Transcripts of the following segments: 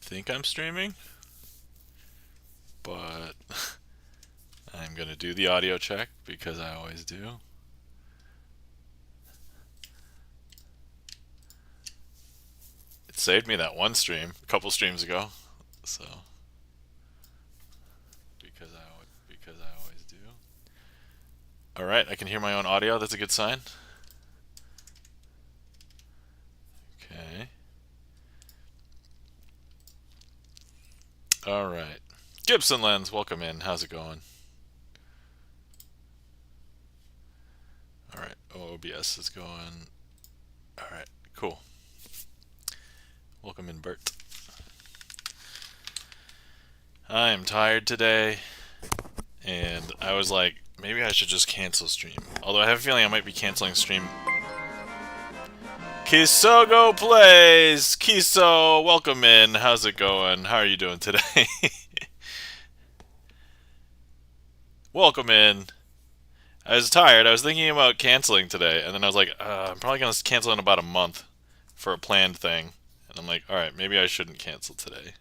think I'm streaming, but I'm going to do the audio check because I always do. It saved me that one stream a couple streams ago, so because I always do. All right, I can hear my own audio. That's a good sign. Okay. All right. Gibson Lens, welcome in. How's it going? All right. OBS is going. All right. Cool. Welcome in, Bert. I am tired today, and I was like, maybe I should just cancel stream. Although I have a feeling I might be canceling stream. Kisogo plays! Kiso, welcome in. How's it going? How are you doing today? Welcome in. I was tired. I was thinking about canceling today, and then I was like, I'm probably going to cancel in about a month for a planned thing. And I'm like, alright, maybe I shouldn't cancel today.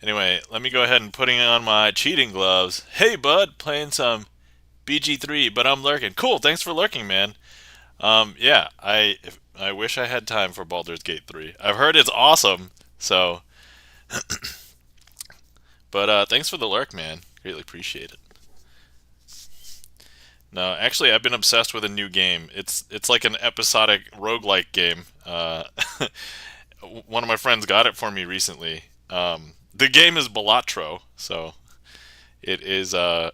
Anyway, let me go ahead and putting on my cheating gloves. Hey, bud, playing some BG3, but I'm lurking. Cool, thanks for lurking, man. Yeah, I wish I had time for Baldur's Gate 3. I've heard it's awesome, so. But thanks for the lurk, man. Greatly appreciate it. No, actually, I've been obsessed with a new game. It's like an episodic roguelike game. One of my friends got it for me recently. The game is Balatro, so it is. So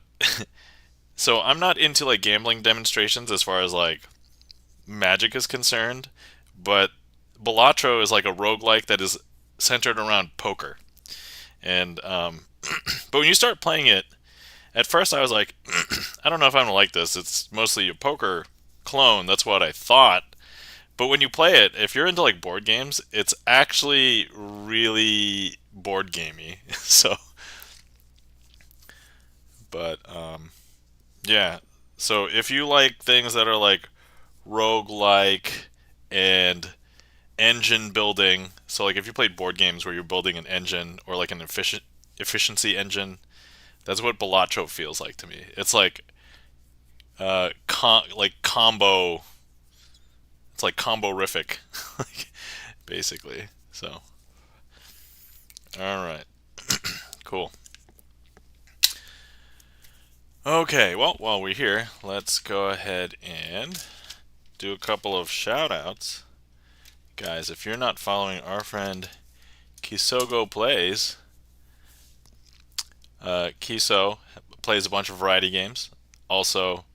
I'm not into like gambling demonstrations as far as like magic is concerned, but Balatro is like a roguelike that is centered around poker. And but when you start playing it, at first I was like, I don't know if I'm gonna like this. It's mostly a poker clone. That's what I thought. But when you play it, if you're into like board games, it's actually really board gamey. So, but yeah. So if you like things that are like roguelike and engine building, so like if you played board games where you're building an engine or like an efficiency engine, that's what Balatro feels like to me. It's like like combo. It's like combo-rific, basically. So, all right, cool. Okay, well, while we're here, let's go ahead and do a couple of shout-outs. Guys, if you're not following our friend Kisogo Plays, Kiso plays a bunch of variety games. Also,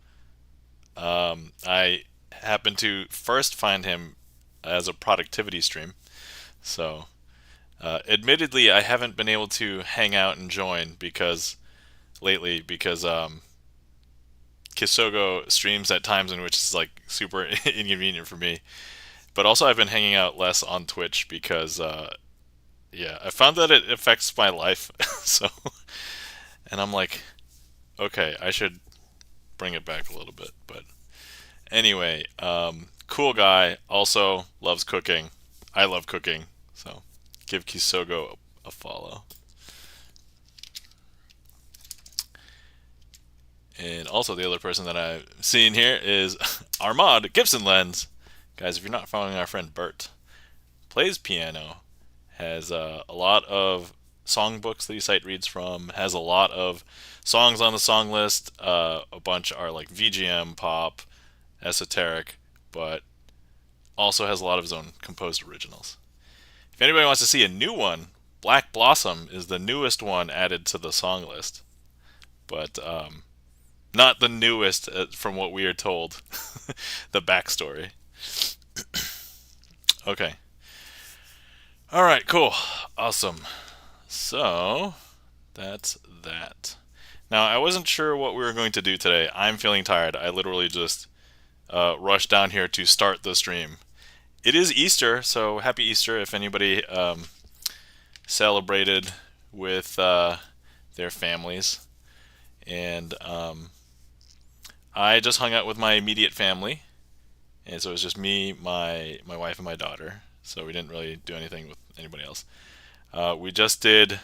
I happened to first find him as a productivity stream. So, admittedly, I haven't been able to hang out and join because Kisogo streams at times in which it's like super inconvenient for me. But also, I've been hanging out less on Twitch because, yeah, I found that it affects my life. So, and I'm like, okay, I should bring it back a little bit. But anyway, cool guy. Also loves cooking. I love cooking. So give Kisogo a follow. And also the other person that I've seen here is Armand Gibson Lens. Guys, if you're not following our friend Bert, plays piano, has a lot of songbooks that he sight reads from, has a lot of songs on the song list. A bunch are like VGM, pop, esoteric, but also has a lot of his own composed originals. If anybody wants to see a new one, Black Blossom is the newest one added to the song list, but not the newest from what we are told. The backstory. Okay. All right, cool. Awesome. So, that's that. Now, I wasn't sure what we were going to do today. I'm feeling tired. I literally just rushed down here to start the stream. It is Easter, so happy Easter if anybody celebrated with their families. And I just hung out with my immediate family. And so it was just me, my wife, and my daughter. So we didn't really do anything with anybody else. We just did.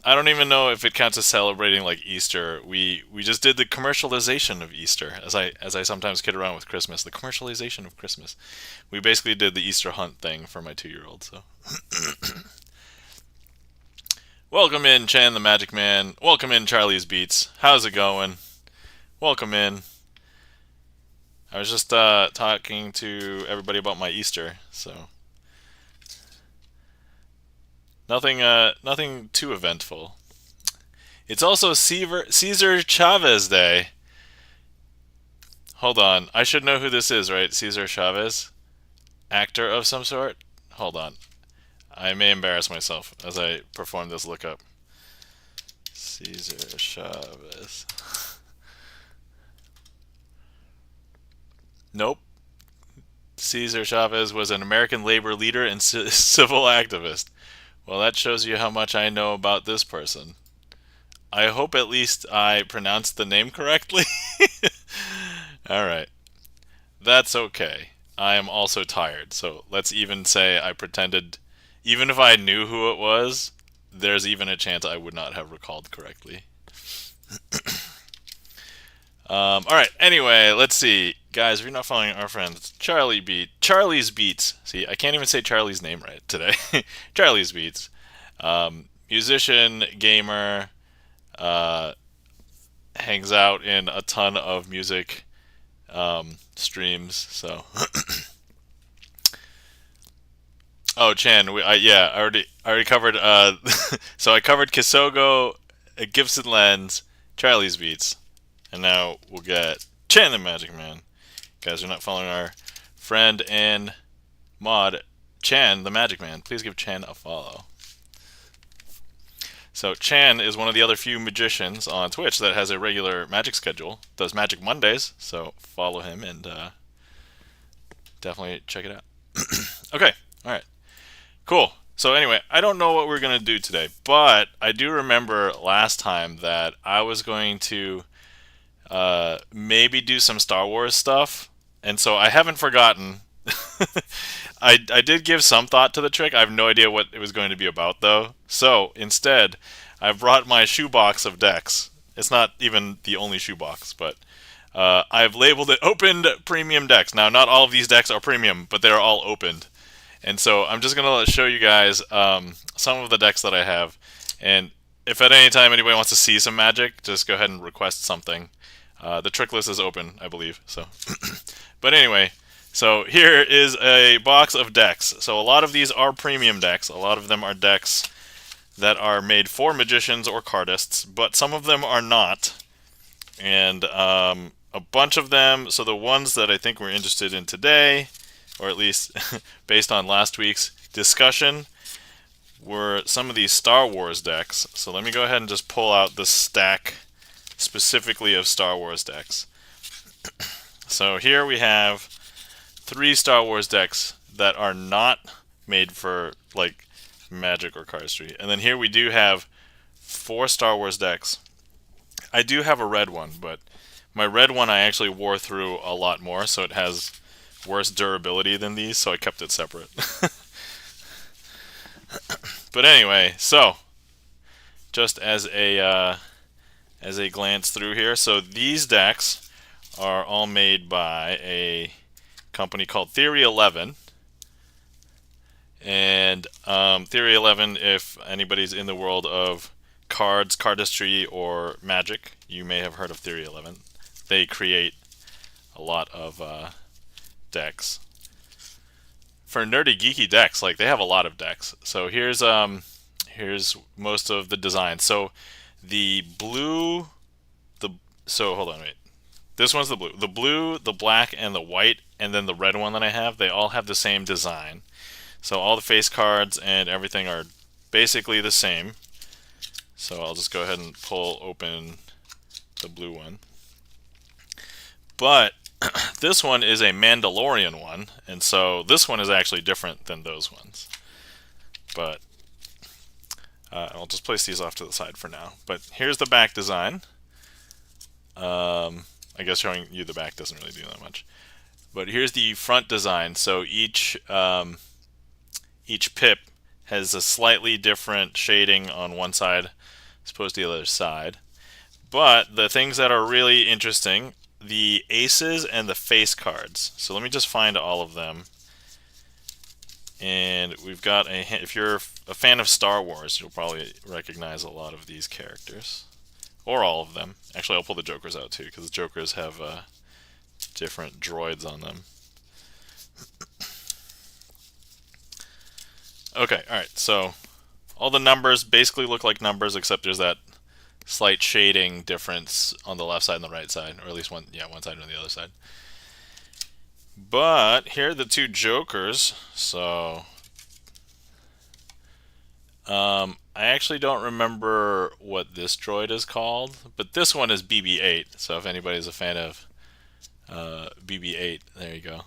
I don't even know if it counts as celebrating like Easter. We just did the commercialization of Easter, as I sometimes kid around with Christmas. The commercialization of Christmas. We basically did the Easter hunt thing for my 2-year-old. So, welcome in, Chan the Magic Man. Welcome in, Charlie's Beats. How's it going? Welcome in. I was just talking to everybody about my Easter, so nothing too eventful. It's also Caesar Chavez Day. Hold on, I should know who this is, right? Caesar Chavez, actor of some sort. Hold on, I may embarrass myself as I perform this lookup. Caesar Chavez. Nope. Cesar Chavez was an American labor leader and civil activist. Well, that shows you how much I know about this person. I hope at least I pronounced the name correctly. Alright. That's okay. I am also tired, so let's even say I pretended. Even if I knew who it was, there's even a chance I would not have recalled correctly. Alright, anyway, let's see. Guys, if you're not following our friends, Charlie's Beats. See, I can't even say Charlie's name right today. Charlie's Beats. Musician, gamer, hangs out in a ton of music streams. So, oh, Chan, I already covered. So I covered Kisogo, Gibson Lens, Charlie's Beats, and now we'll get Chan the Magic Man. Guys, are not following our friend and mod Chan the Magic Man. Please give Chan a follow. So Chan is one of the other few magicians on Twitch that has a regular magic schedule. Does Magic Mondays, so follow him and definitely check it out. Okay, all right, cool. So anyway, I don't know what we're gonna do today, but I do remember last time that I was going to maybe do some Star Wars stuff, and so I haven't forgotten. I did give some thought to the trick. I have no idea what it was going to be about, though. So, instead, I've brought my shoebox of decks. It's not even the only shoebox, but I've labeled it Opened Premium Decks. Now, not all of these decks are premium, but they're all opened. And so, I'm just going to show you guys some of the decks that I have. And if at any time anybody wants to see some magic, just go ahead and request something. The trick list is open, I believe. So, but anyway... So here is a box of decks. So a lot of these are premium decks. A lot of them are decks that are made for magicians or cardists, but some of them are not. And a bunch of them, so the ones that I think we're interested in today, or at least based on last week's discussion, were some of these Star Wars decks. So let me go ahead and just pull out the stack specifically of Star Wars decks. So here we have 3 Star Wars decks that are not made for like Magic or cardistry, and then here we do have 4 Star Wars decks. I do have a red one, but my red one I actually wore through a lot more, so it has worse durability than these, so I kept it separate. But anyway, so just as a glance through here, so these decks are all made by a company called Theory 11, and Theory 11, if anybody's in the world of cards, cardistry, or magic, you may have heard of Theory 11. They create a lot of decks. For nerdy geeky decks, like they have a lot of decks. So here's most of the design. So the blue, hold on, wait. This one's the blue. The blue, the black, and the white, and then the red one that I have, they all have the same design. So all the face cards and everything are basically the same. So I'll just go ahead and pull open the blue one. But this one is a Mandalorian one, and so this one is actually different than those ones. But I'll just place these off to the side for now. But here's the back design. I guess showing you the back doesn't really do that much. But here's the front design. So each pip has a slightly different shading on one side as opposed to the other side. But the things that are really interesting, the aces and the face cards. So let me just find all of them. And we've got if you're a fan of Star Wars, you'll probably recognize a lot of these characters. Or all of them. Actually, I'll pull the Jokers out too, because the Jokers have different droids on them. Okay, alright, so all the numbers basically look like numbers, except there's that slight shading difference on the left side and the right side, or at least one side and the other side. But here are the two Jokers. So I actually don't remember what this droid is called, but this one is BB-8. So if anybody's a fan of BB-8, there you go.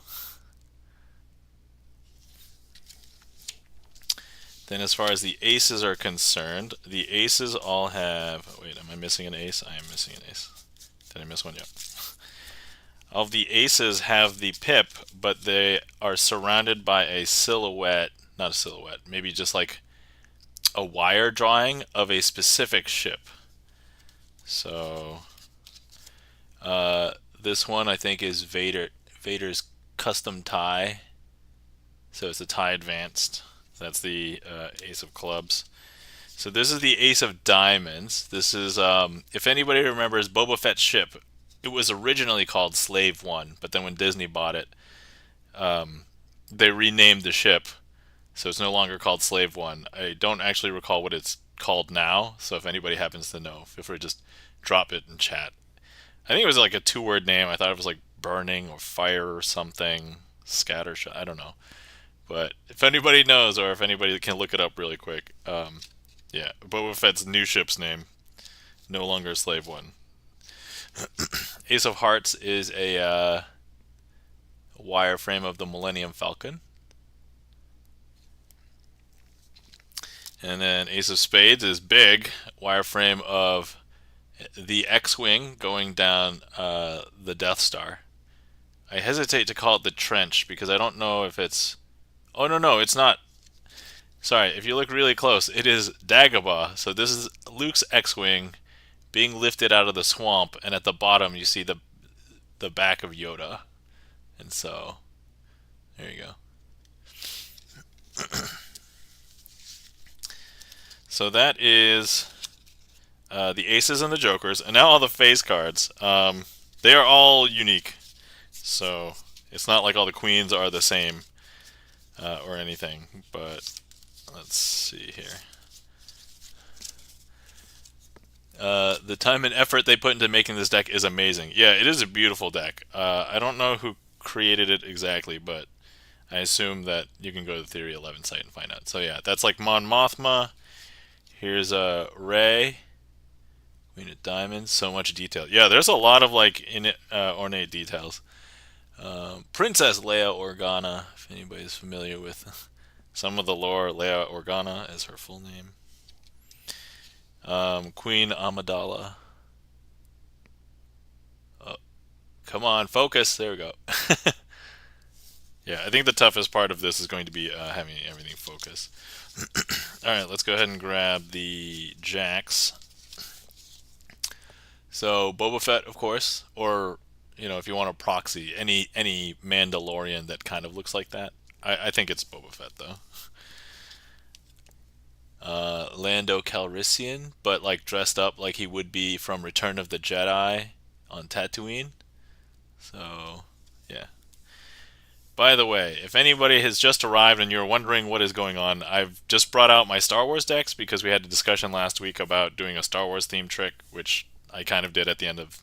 Then as far as the aces are concerned, the aces all have... Wait, am I missing an ace? I am missing an ace. Did I miss one? Yep. All of the aces have the pip, but they are surrounded by a silhouette, not a silhouette, maybe just like a wire drawing of a specific ship. So this one I think is Vader's custom tie. So it's a tie advanced. That's the ace of clubs. So this is the ace of diamonds. This is, if anybody remembers Boba Fett's ship, it was originally called Slave One, but then when Disney bought it, they renamed the ship, so it's no longer called Slave One. I don't actually recall what it's called now, so if anybody happens to know, feel free to just drop it in chat. I think it was like a two-word name. I thought it was like burning or fire or something, scattershot. I don't know. But if anybody knows, or if anybody can look it up really quick, yeah, Boba Fett's new ship's name, no longer Slave One. Ace of Hearts is a wireframe of the Millennium Falcon. And then Ace of Spades is big, wireframe of the X-Wing going down the Death Star. I hesitate to call it the trench because I don't know if it's... Oh, no, it's not. Sorry, if you look really close, it is Dagobah. So this is Luke's X-Wing being lifted out of the swamp, and at the bottom you see the back of Yoda. And so, there you go. So that is the aces and the jokers, and now all the face cards. They are all unique, so it's not like all the queens are the same or anything, but let's see here. The time and effort they put into making this deck is amazing. Yeah, it is a beautiful deck. I don't know who created it exactly, but I assume that you can go to the Theory 11 site and find out. So yeah, that's like Mon Mothma. Here's Rey. Queen of Diamonds. So much detail. Yeah, there's a lot of like ornate details. Princess Leia Organa, if anybody's familiar with some of the lore. Leia Organa is her full name. Queen Amidala. Oh, come on, focus. There we go. Yeah, I think the toughest part of this is going to be having everything focus. Alright, let's go ahead and grab the jacks. So, Boba Fett, of course, or, you know, if you want a proxy, any Mandalorian that kind of looks like that. I think it's Boba Fett, though. Lando Calrissian, but like dressed up like he would be from Return of the Jedi on Tatooine. So, yeah. By the way, if anybody has just arrived and you're wondering what is going on, I've just brought out my Star Wars decks because we had a discussion last week about doing a Star Wars theme trick, which I kind of did at the end of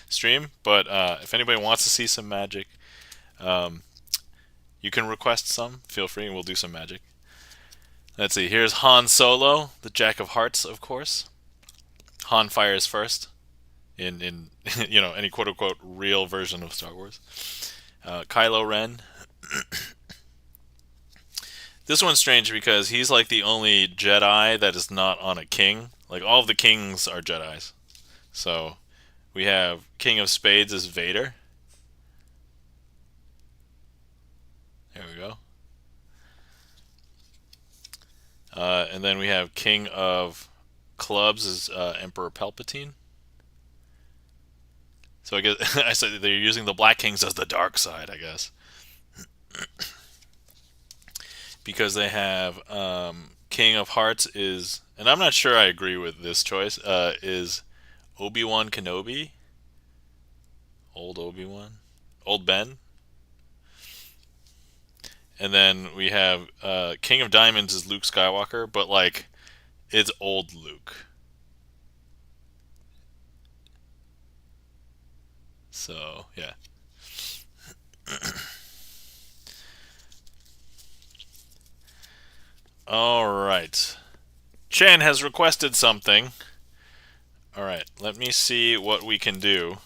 stream. But if anybody wants to see some magic, you can request some. Feel free and we'll do some magic. Let's see, here's Han Solo, the Jack of Hearts, of course. Han fires first in you know, any quote-unquote real version of Star Wars. Kylo Ren. This one's strange because he's like the only Jedi that is not on a king. Like, all of the kings are Jedis. So, we have King of Spades is Vader. There we go. And then we have King of Clubs is Emperor Palpatine. So I guess I said they're using the Black Kings as the dark side, I guess, because they have King of Hearts is, and I'm not sure I agree with this choice. Is Obi-Wan Kenobi, old Obi-Wan, old Ben, and then we have King of Diamonds is Luke Skywalker, but like it's old Luke. So yeah. All right. Chen has requested something. All right, let me see what we can do.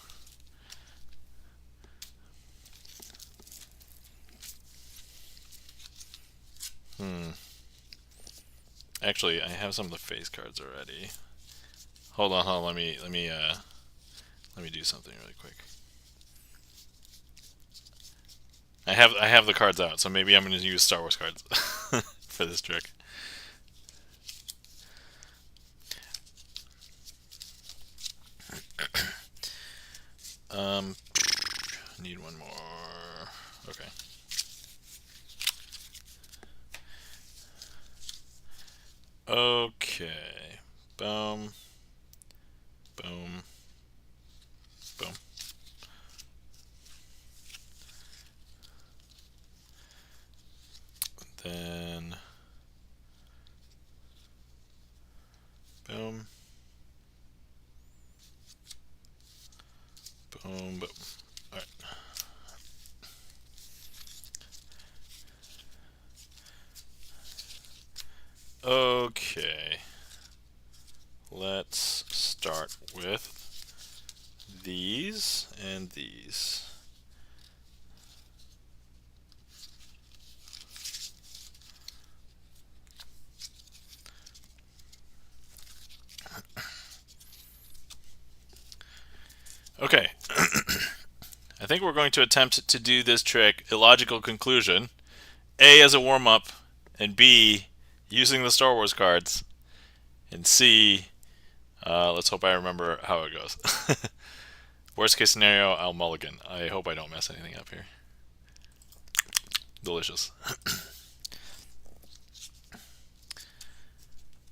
Actually, I have some of the face cards already. Hold on. Let me do something really quick. I have the cards out, so maybe I'm going to use Star Wars cards for this trick. Need one more. Okay. Okay. Boom. Boom. Boom. Then boom. Boom. Boom. All right. Okay. Let's start with these and these. Okay. I think we're going to attempt to do this trick illogical conclusion. A as a warm-up, and B using the Star Wars cards, and C, let's hope I remember how it goes. Worst case scenario, I'll mulligan. I hope I don't mess anything up here. Delicious.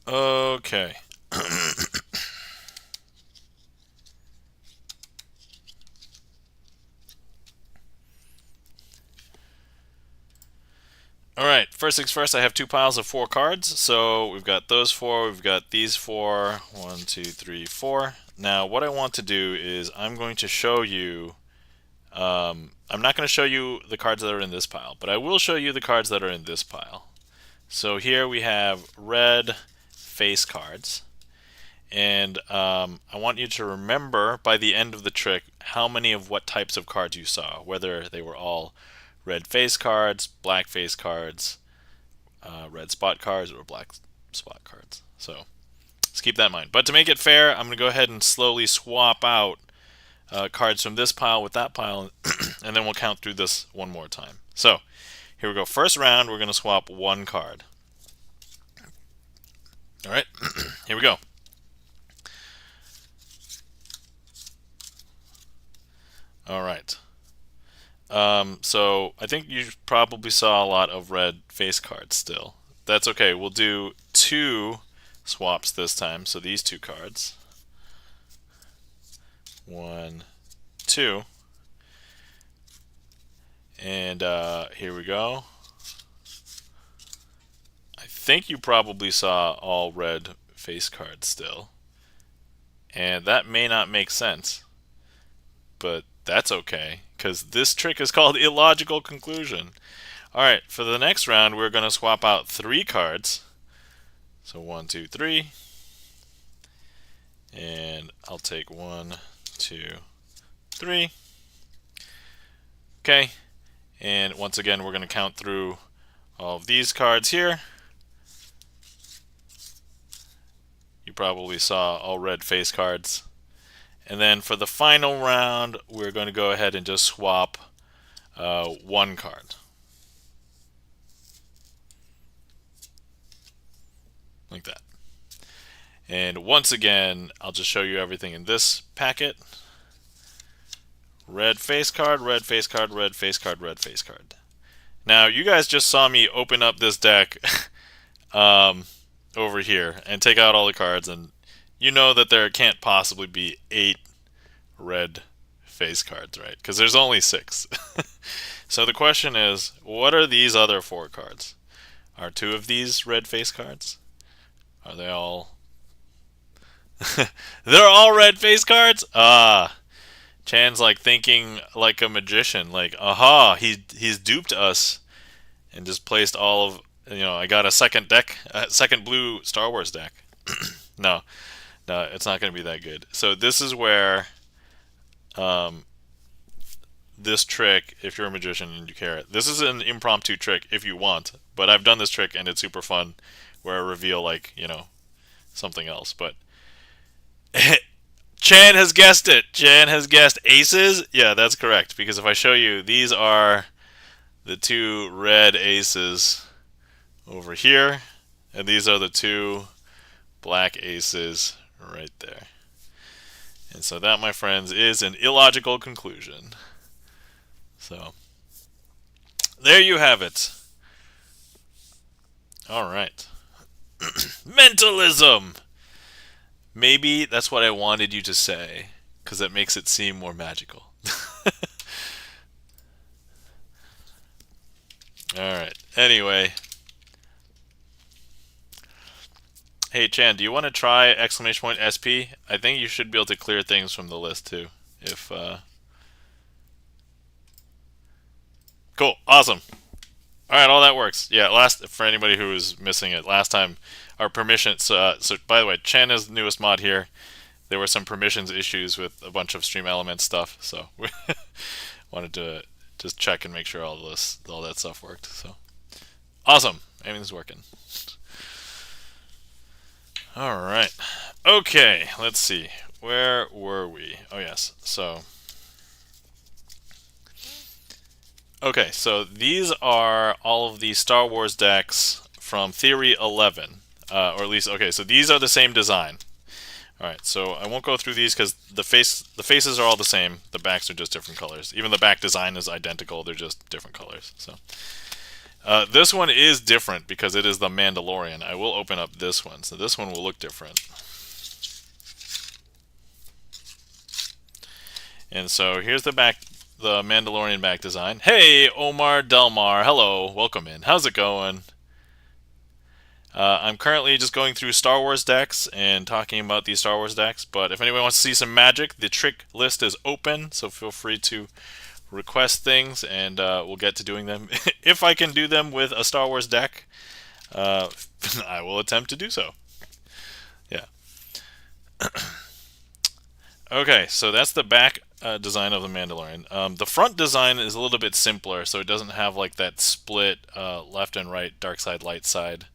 Okay. Alright, first things first, I have two piles of 4 cards. So we've got those 4, we've got these 4. 1, 2, 3, 4. Now, what I want to do is I'm going to show you. I'm not going to show you the cards that are in this pile, but I will show you the cards that are in this pile. So here we have red face cards. And I want you to remember by the end of the trick how many of what types of cards you saw, whether they were all red face cards, black face cards, red spot cards, or black spot cards. So let's keep that in mind. But to make it fair, I'm going to go ahead and slowly swap out cards from this pile with that pile, and then we'll count through this one more time. So here we go. First round, we're going to swap 1 card. All right, here we go. All right. So I think you probably saw a lot of red face cards still. That's okay. We'll do 2 swaps this time. So these 2 cards. 1, 2. And here we go. I think you probably saw all red face cards still. And that may not make sense. But that's okay, because this trick is called illogical conclusion. Alright, for the next round, we're going to swap out 3 cards. So 1, 2, 3. And I'll take 1, 2, 3. Okay, and once again, we're going to count through all of these cards here. You probably saw all red face cards. And then for the final round, we're going to go ahead and just swap 1 card. And once again, I'll just show you everything in this packet. Red face card, red face card, red face card, red face card. Now, you guys just saw me open up this deck over here and take out all the cards, and you know that there can't possibly be 8 red face cards, right? Because there's only 6. So the question is, what are these other 4 cards? Are 2 of these red face cards? Are they all... They're all red face cards? Ah. Chan's like thinking like a magician, like, aha, he's duped us and just placed all of, I got a second deck, a second blue Star Wars deck. No, it's not going to be that good. So this is where this trick, if you're a magician and you care it, this is an impromptu trick if you want, but I've done this trick and it's super fun where I reveal, like, something else. But Chan has guessed it. Chan has guessed aces. Yeah, that's correct. Because if I show you, these are the 2 red aces over here, and these are the 2 black aces right there. And so that, my friends, is an illogical conclusion. So there you have it. All right. Mentalism. Maybe that's what I wanted you to say, because it makes it seem more magical. Alright, anyway. Hey, Chan, do you want to try ! SP? I think you should be able to clear things from the list, too. If, Cool, awesome. Alright, all that works. Yeah, for anybody who was missing it, last time our permissions, so by the way, Chan is the newest mod here. There were some permissions issues with a bunch of Stream Elements stuff, so we wanted to just check and make sure all that stuff worked. So awesome, everything's working. All right, okay, let's see, where were we? Oh yes, so okay, so these are all of the Star Wars decks from Theory 11, or at least, okay, so these are the same design. Alright, so I won't go through these because the faces are all the same. The backs are just different colors. Even the back design is identical. They're just different colors. So this one is different because it is the Mandalorian. I will open up this one. So this one will look different. And so here's the Mandalorian back design. Hey, Omar Delmar. Hello. Welcome in. How's it going? I'm currently just going through Star Wars decks and talking about these Star Wars decks, but if anyone wants to see some magic, the trick list is open, so feel free to request things and we'll get to doing them. If I can do them with a Star Wars deck, I will attempt to do so. Yeah. Okay, so that's the back design of the Mandalorian. The front design is a little bit simpler, so it doesn't have like that split left and right, dark side, light side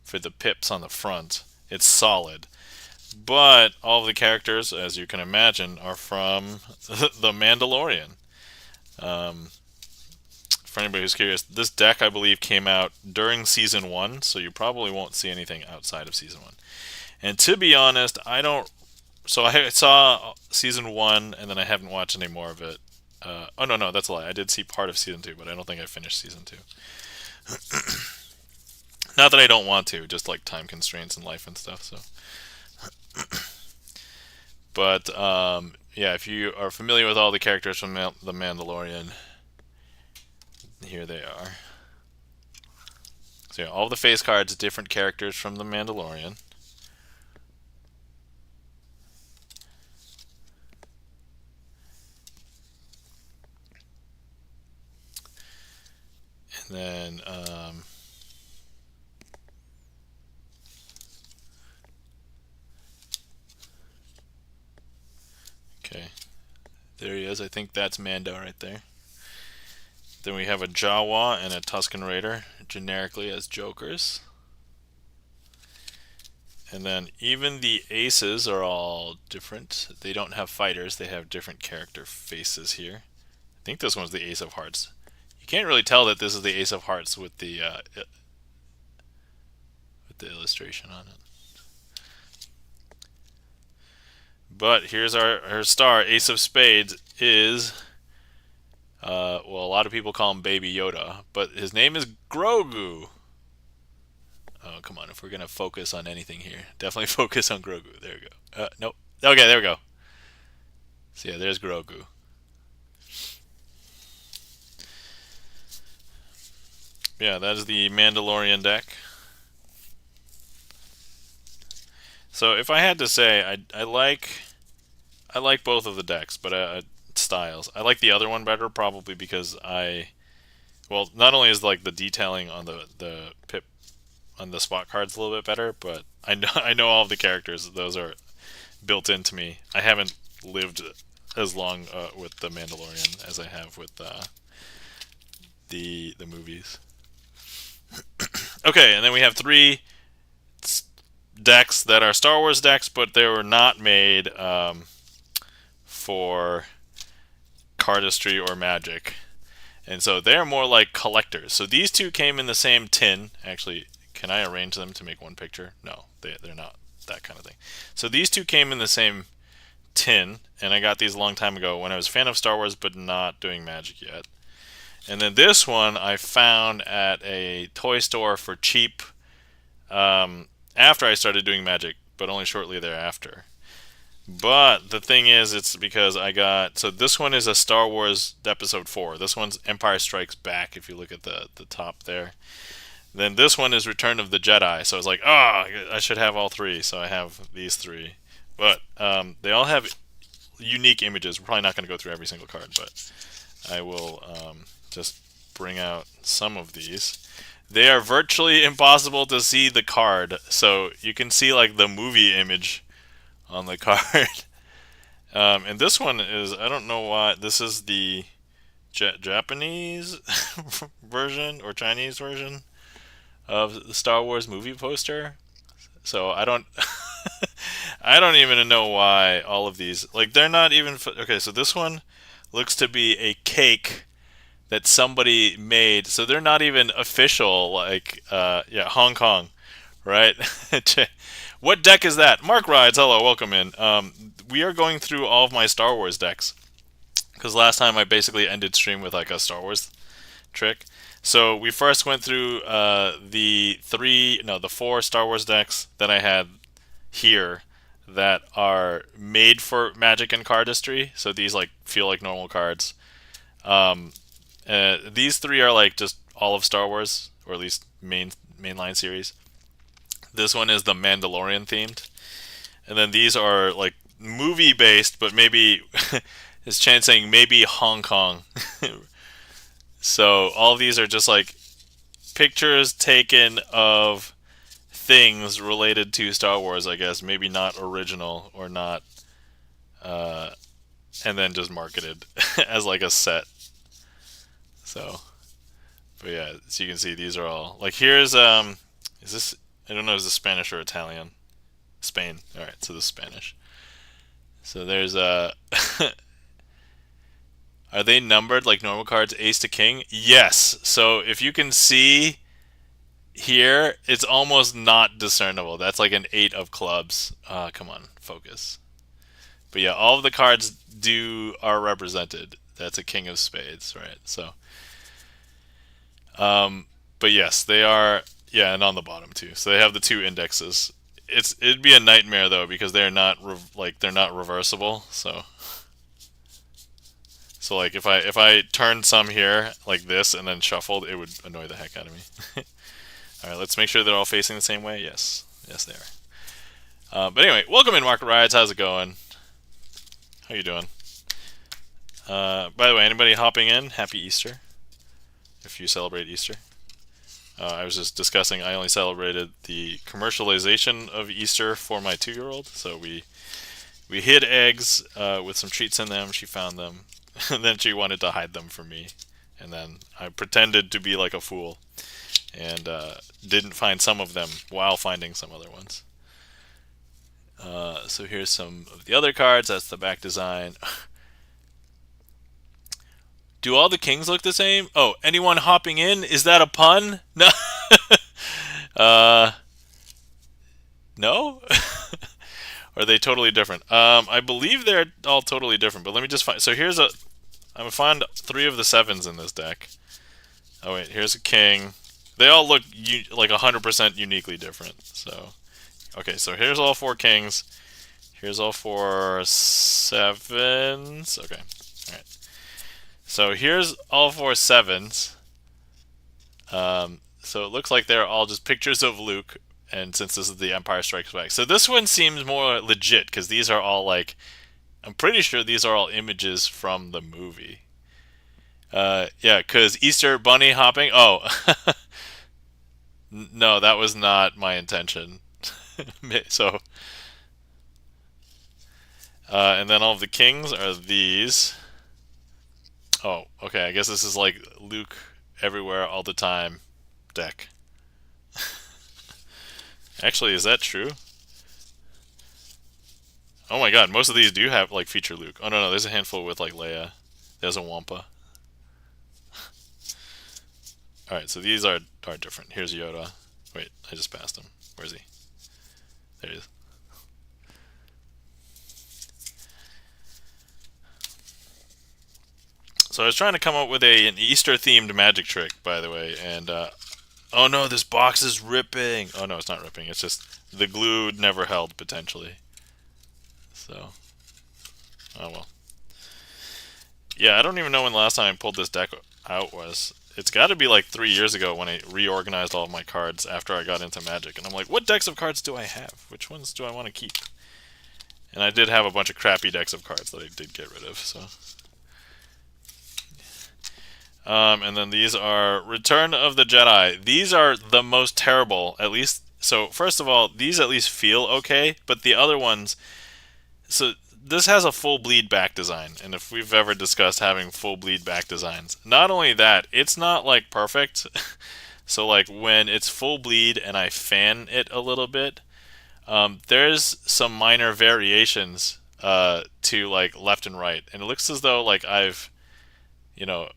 for the pips on the front. It's solid. But all of the characters, as you can imagine, are from the Mandalorian. For anybody who's curious, this deck, I believe, came out during Season 1, so you probably won't see anything outside of Season 1. And to be honest, so I saw Season 1, and then I haven't watched any more of it. Oh, no, that's a lie. I did see part of Season 2, but I don't think I finished Season 2. Not that I don't want to, just like time constraints and life and stuff, so. But, yeah, if you are familiar with all the characters from The Mandalorian, here they are. So, yeah, all the face cards, different characters from The Mandalorian. And then, okay, there he is. I think that's Mando right there. Then we have a Jawa and a Tusken Raider, generically as Jokers. And then even the aces are all different. They don't have fighters, they have different character faces here. I think this one's the Ace of Hearts. You can't really tell that this is the Ace of Hearts with the illustration on it. But here's her star. Ace of Spades is, well, a lot of people call him Baby Yoda, but his name is Grogu. Oh, come on. If we're going to focus on anything here, definitely focus on Grogu. There we go. Nope. Okay, there we go. So yeah, there's Grogu. Yeah, that is the Mandalorian deck. So if I had to say, I like both of the decks, but styles. I like the other one better, probably because well, not only is like the detailing on the pip on the spot cards a little bit better, but I know all of the characters. Those are built into me. I haven't lived as long with the Mandalorian as I have with the movies. Okay, and then we have three decks that are Star Wars decks, but they were not made for cardistry or magic. And so they're more like collectors. So these two came in the same tin. Actually, can I arrange them to make one picture? No, they're not that kind of thing. So these two came in the same tin, and I got these a long time ago when I was a fan of Star Wars but not doing magic yet. And then this one I found at a toy store for cheap after I started doing magic, but only shortly thereafter. But the thing is, it's because so this one is a Star Wars Episode 4. This one's Empire Strikes Back, if you look at the top there. Then this one is Return of the Jedi. So I was like, I should have all three. So I have these three. But they all have unique images. We're probably not going to go through every single card, but I will just bring out some of these. They are virtually impossible to see the card. So you can see like the movie image on the card. And this one is, I don't know why, this is the Japanese version or Chinese version of the Star Wars movie poster. So I don't I don't even know why all of these, like, they're not even okay, so this one looks to be a cake that somebody made. So they're not even official, like yeah, Hong Kong, right? What deck is that? Mark Rides, hello, welcome in. We are going through all of my Star Wars decks because last time I basically ended stream with like a Star Wars trick. So we first went through the four Star Wars decks that I had here that are made for Magic and cardistry. So these like feel like normal cards. These three are like just all of Star Wars, or at least mainline series. This one is the Mandalorian themed, and then these are like movie based, but maybe is Chan saying maybe Hong Kong. So all of these are just like pictures taken of things related to Star Wars, I guess. Maybe not original or not, and then just marketed as like a set. So, but yeah, so you can see these are all like here's is this, I don't know, is this Spanish or Italian? Spain. All right, so this is Spanish. So there's are they numbered like normal cards, ace to king? Yes. So if you can see here, it's almost not discernible. That's like an 8 of clubs. Come on, focus. But yeah, all of the cards are represented. That's a king of spades, right? So, but yes, they are. Yeah, and on the bottom too. So they have the two indexes. It'd be a nightmare though because they're not they're not reversible. So like if I turned some here like this and then shuffled, it would annoy the heck out of me. All right, let's make sure they're all facing the same way. Yes, they are. But anyway, welcome in, Market Rides. How's it going? How you doing? By the way, anybody hopping in? Happy Easter, if you celebrate Easter. I was just discussing, I only celebrated the commercialization of Easter for my 2-year-old. So we hid eggs with some treats in them. She found them, and then she wanted to hide them from me. And then I pretended to be like a fool and didn't find some of them while finding some other ones. So here's some of the other cards. That's the back design. Do all the kings look the same? Oh, anyone hopping in? Is that a pun? No. No? Are they totally different? I believe they're all totally different, but let me just find. So here's a. I'm gonna find 3 of the 7s in this deck. Oh wait, here's a king. They all look like 100% uniquely different. So, okay, so here's all 4 kings. Here's all 4 7s. Okay, all right. So here's all 4 7s. So it looks like they're all just pictures of Luke, and since this is the Empire Strikes Back. So this one seems more legit, because these are all like, I'm pretty sure these are all images from the movie. Yeah, because Easter Bunny hopping. Oh, no, that was not my intention. So, and then all of the kings are these. Oh, okay, I guess this is like Luke everywhere all the time deck. Actually, is that true? Oh my god, most of these do have like feature Luke. Oh no, there's a handful with like Leia. There's a Wampa. Alright, so these are different. Here's Yoda. Wait, I just passed him. Where's he? There he is. So I was trying to come up with an Easter themed magic trick, by the way, and oh no, this box is ripping. Oh no, it's not ripping. It's just the glue never held potentially. So, oh well. Yeah, I don't even know when the last time I pulled this deck out was. It's got to be like 3 years ago when I reorganized all of my cards after I got into Magic, and I'm like, what decks of cards do I have? Which ones do I want to keep? And I did have a bunch of crappy decks of cards that I did get rid of. So. And then these are Return of the Jedi. These are the most terrible, at least. So first of all, these at least feel okay, but the other ones. So this has a full bleed back design, and if we've ever discussed having full bleed back designs, not only that, it's not like perfect. So like when it's full bleed and I fan it a little bit, there's some minor variations to like left and right, and it looks as though like I've, you know,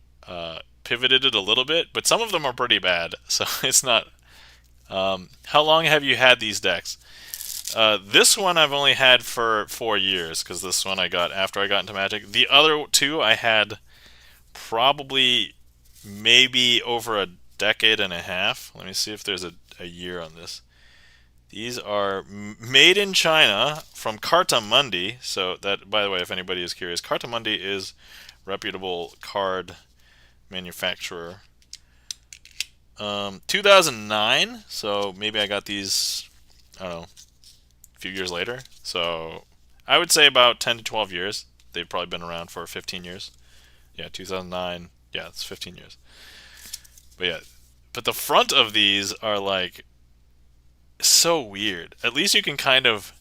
pivoted it a little bit, but some of them are pretty bad. So it's not. How long have you had these decks? This one I've only had for 4 years, because this one I got after I got into Magic. The other 2 I had probably maybe over a decade and a half. Let me see if there's a year on this. These are made in China from Carta Mundi. So that, by the way, if anybody is curious, Carta Mundi is reputable card manufacturer. 2009. So maybe I got these, I don't know, a few years later. So I would say about 10 to 12 years. They've probably been around for 15 years. Yeah, 2009. Yeah, it's 15 years. But yeah, but the front of these are like so weird. At least you can kind of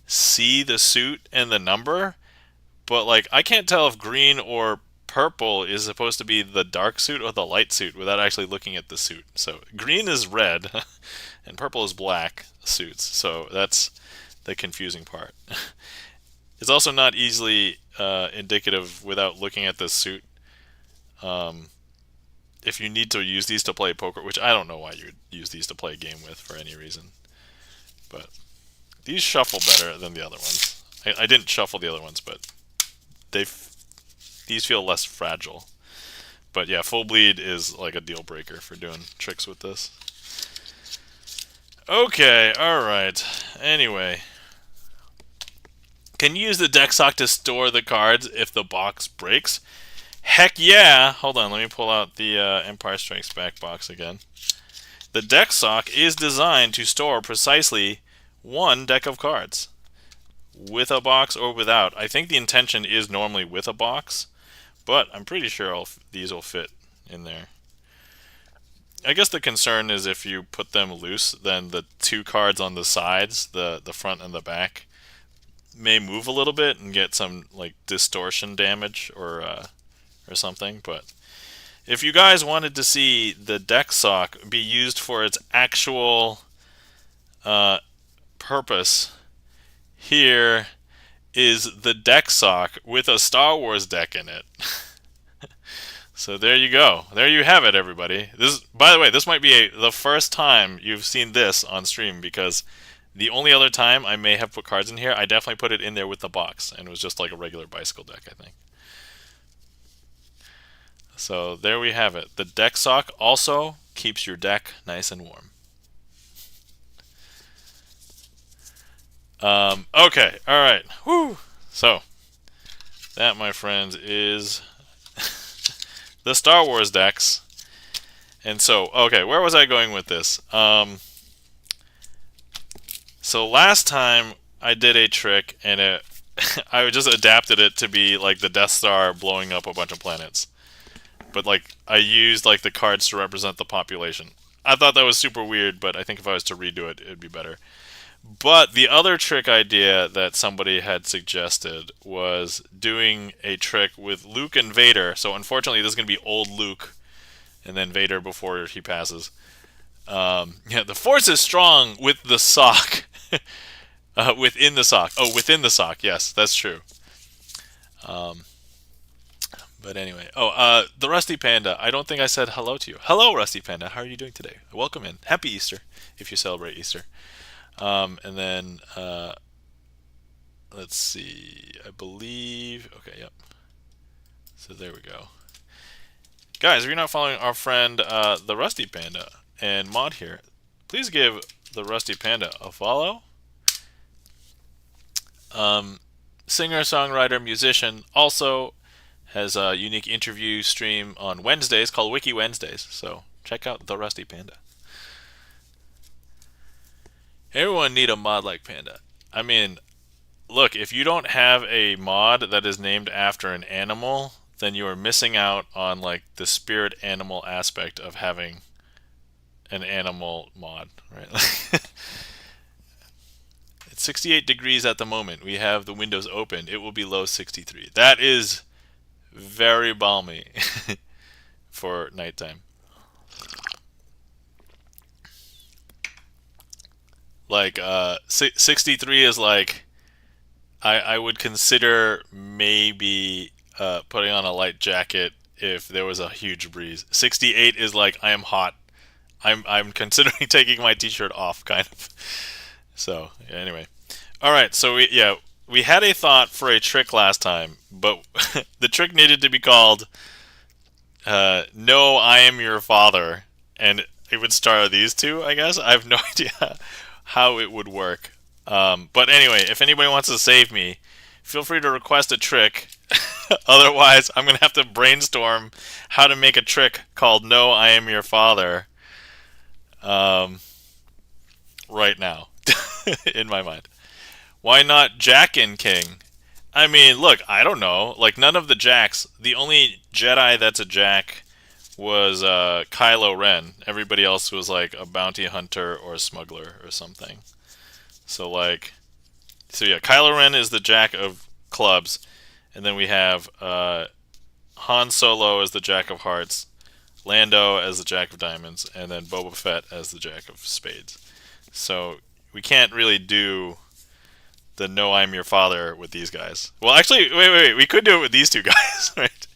see the suit and the number, but like I can't tell if green or purple is supposed to be the dark suit or the light suit without actually looking at the suit. So green is red and purple is black suits. So that's the confusing part. It's also not easily indicative without looking at the suit. If you need to use these to play poker, which I don't know why you would use these to play a game with for any reason, but these shuffle better than the other ones. I didn't shuffle the other ones, but these feel less fragile. But yeah, full bleed is like a deal breaker for doing tricks with this. Okay, alright. Anyway. Can you use the deck sock to store the cards if the box breaks? Heck yeah! Hold on, let me pull out the Empire Strikes Back box again. The deck sock is designed to store precisely one deck of cards. With a box or without. I think the intention is normally with a box, but I'm pretty sure these will fit in there. I guess the concern is if you put them loose, then the 2 cards on the sides, the front and the back, may move a little bit and get some like distortion damage or something. But if you guys wanted to see the deck sock be used for its actual purpose, here is the deck sock with a Star Wars deck in it. So there you go. There you have it, everybody. This, by the way, this might be the first time you've seen this on stream, because The only other time I may have put cards in here, I definitely put it in there with the box, and it was just like a regular bicycle deck, I think. So there we have it. The deck sock also keeps your deck nice and warm. Okay, all right. Whew. So that, my friends, is the Star Wars decks. And so, okay, where was I going with this? So last time I did a trick, and I just adapted it to be like the Death Star blowing up a bunch of planets. But like I used like the cards to represent the population. I thought that was super weird, but I think if I was to redo it, it'd be better. But the other trick idea that somebody had suggested was doing a trick with Luke and Vader. So unfortunately, this is going to be old Luke and then Vader before he passes. Yeah, the Force is strong with the sock. Within the sock. Oh, within the sock. Yes, that's true. But anyway. Oh, the Rusty Panda. I don't think I said hello to you. Hello, Rusty Panda. How are you doing today? Welcome in. Happy Easter, if you celebrate Easter. And then, let's see. I believe... Okay, yep. So there we go. Guys, if you're not following our friend, the Rusty Panda, and Mod here, please give the Rusty Panda a follow. Singer, songwriter, musician, also has a unique interview stream on Wednesdays called Wiki Wednesdays. So check out the Rusty Panda. Everyone need a mod like Panda. I mean, look, if you don't have a mod that is named after an animal, then you are missing out on like the spirit animal aspect of having an animal mod, right? It's 68 degrees at the moment. We have the windows open. It will be low 63. That is very balmy for nighttime. Like 63 is like I would consider maybe putting on a light jacket if there was a huge breeze. 68 is like I am hot. I'm considering taking my t-shirt off, kind of. So yeah, anyway, all right. So we had a thought for a trick last time, but the trick needed to be called "No, I Am Your Father," and it would star these two. I guess I have no idea how it would work. But anyway, if anybody wants to save me, feel free to request a trick. Otherwise, I'm going to have to brainstorm how to make a trick called "No, I Am Your Father" right now in my mind. Why not Jack and King? I mean, look, I don't know. Like, none of the Jacks, the only Jedi that's a Jack was Kylo Ren. Everybody else was like a bounty hunter or a smuggler or something. So yeah, Kylo Ren is the Jack of clubs, and then we have Han Solo as the Jack of hearts, Lando as the Jack of diamonds, and then Boba Fett as the Jack of spades. So we can't really do the "No, I'm Your Father" with these guys. Well, actually, wait, we could do it with these two guys, right?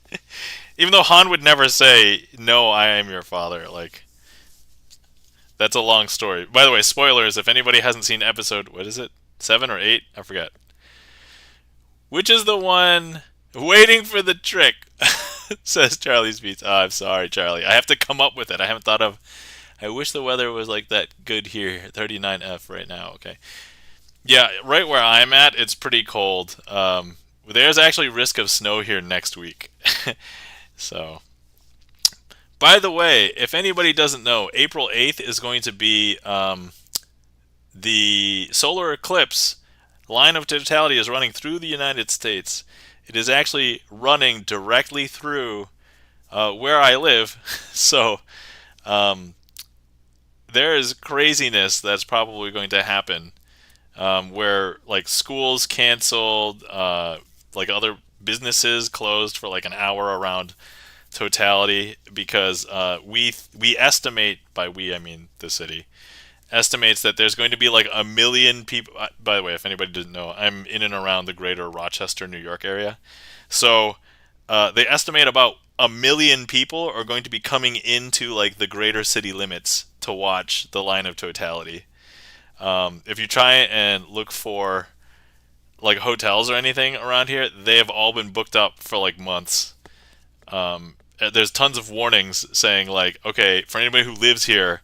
Even though Han would never say, "No, I am your father." Like, that's a long story. By the way, spoilers, if anybody hasn't seen episode, what is it? 7 or 8? I forget. Which is the one waiting for the trick? Says Charlie Speeds. Oh, I'm sorry, Charlie. I have to come up with it. I haven't thought of... I wish the weather was like that good here. 39F right now, okay. Yeah, right where I'm at, it's pretty cold. There's actually risk of snow here next week. So, by the way, if anybody doesn't know, April 8th is going to be the solar eclipse. Line of totality is running through the United States. It is actually running directly through where I live. So, there is craziness that's probably going to happen where like schools canceled, like other businesses closed for like an hour around totality because we estimate, by we I mean the city, estimates that there's going to be like 1 million people. By the way, if anybody didn't know, I'm in and around the greater Rochester, New York area. So they estimate about 1 million people are going to be coming into like the greater city limits to watch the line of totality. If you try and look for like hotels or anything around here, they have all been booked up for like months. There's tons of warnings saying like, okay, for anybody who lives here,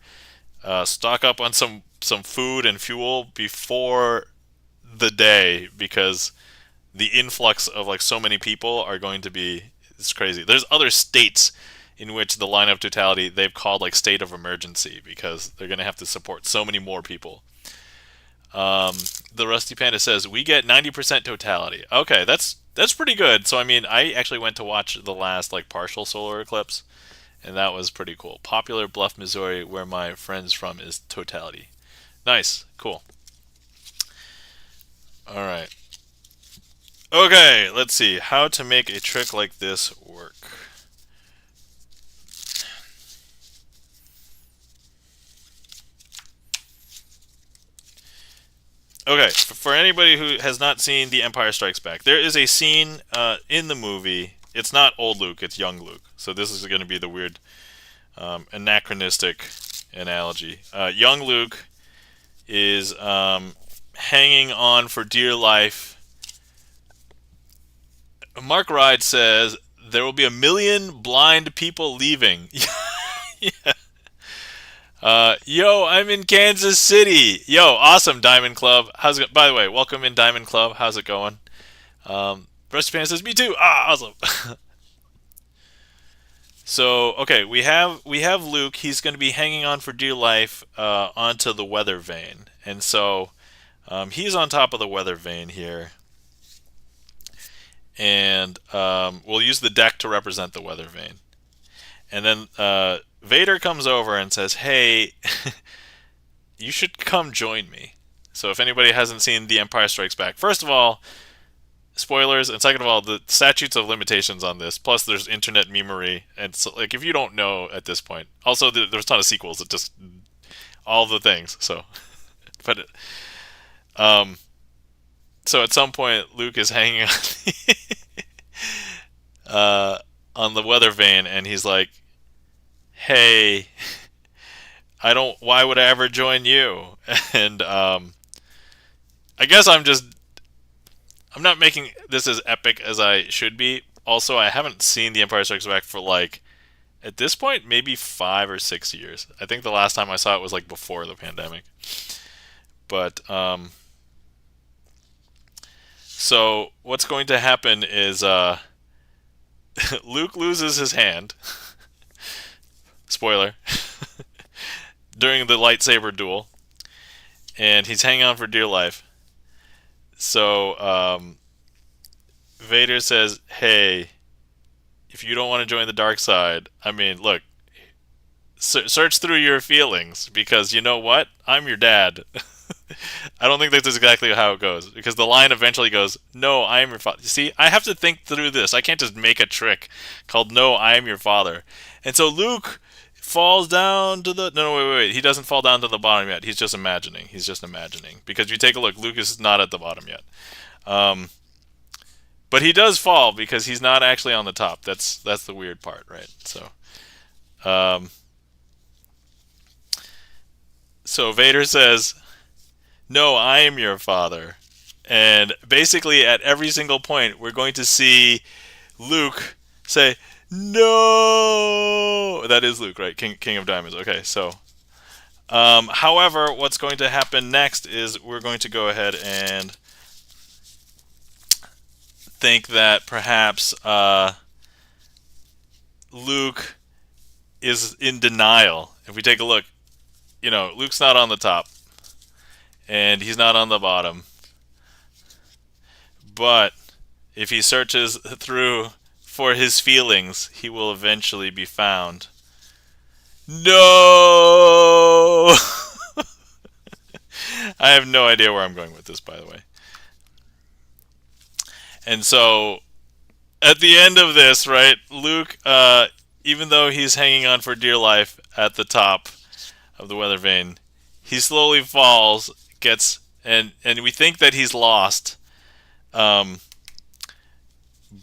stock up on some food and fuel before the day because the influx of like so many people are going to be it's crazy. There's other states in which the line of totality they've called like state of emergency because they're going to have to support so many more people. The Rusty Panda says we get 90% totality. Okay, that's pretty good. So I mean, I actually went to watch the last like partial solar eclipse, and that was pretty cool. Popular Bluff, Missouri, where my friend's from, is totality. Nice, cool. All right. Okay, let's see how to make a trick like this work. Okay, for anybody who has not seen The Empire Strikes Back, there is a scene in the movie. It's not old Luke, it's young Luke. So this is going to be the weird anachronistic analogy. Young Luke is hanging on for dear life. Mark Ride says there will be 1 million blind people leaving. Yeah. Yo, I'm in Kansas City. Yo, awesome, Diamond Club. How's it? By the way, welcome in Diamond Club. How's it going? Rusty Pan says, me too. Ah, awesome. So, okay, we have Luke. He's going to be hanging on for dear life onto the weather vane, and so he's on top of the weather vane here, and we'll use the deck to represent the weather vane. And then Vader comes over and says, hey, you should come join me. So if anybody hasn't seen The Empire Strikes Back, first of all, spoilers, and second of all, the statutes of limitations on this, plus there's internet memery, and so, like, if you don't know at this point, also there's a ton of sequels that just, all the things, so, but, so at some point, Luke is hanging on the weather vane, and he's like, hey, why would I ever join you? And I guess I'm not making this as epic as I should be. Also, I haven't seen The Empire Strikes Back for like, at this point, maybe 5 or 6 years. I think the last time I saw it was like before the pandemic. But so what's going to happen is Luke loses his hand. Spoiler. During the lightsaber duel, and he's hanging on for dear life. So Vader says, hey, if you don't want to join the dark side, I mean, look, search through your feelings, because you know what? I'm your dad. I don't think that's exactly how it goes, because the line eventually goes, no, I am your father. You see, I have to think through this. I can't just make a trick called, no, I am your father. And so Luke falls down to the... No, wait. He doesn't fall down to the bottom yet. He's just imagining. Because you take a look, Luke is not at the bottom yet. But he does fall because he's not actually on the top. That's the weird part, right? So Vader says, no, I am your father. And basically at every single point, we're going to see Luke say, no! That is Luke, right? King of Diamonds. Okay, so... however, what's going to happen next is we're going to go ahead and think that perhaps Luke is in denial. If we take a look, Luke's not on the top, and he's not on the bottom. But if he searches through for his feelings, he will eventually be found. No! I have no idea where I'm going with this, by the way. And so, at the end of this, right, Luke, even though he's hanging on for dear life at the top of the weather vane, he slowly falls, and we think that he's lost.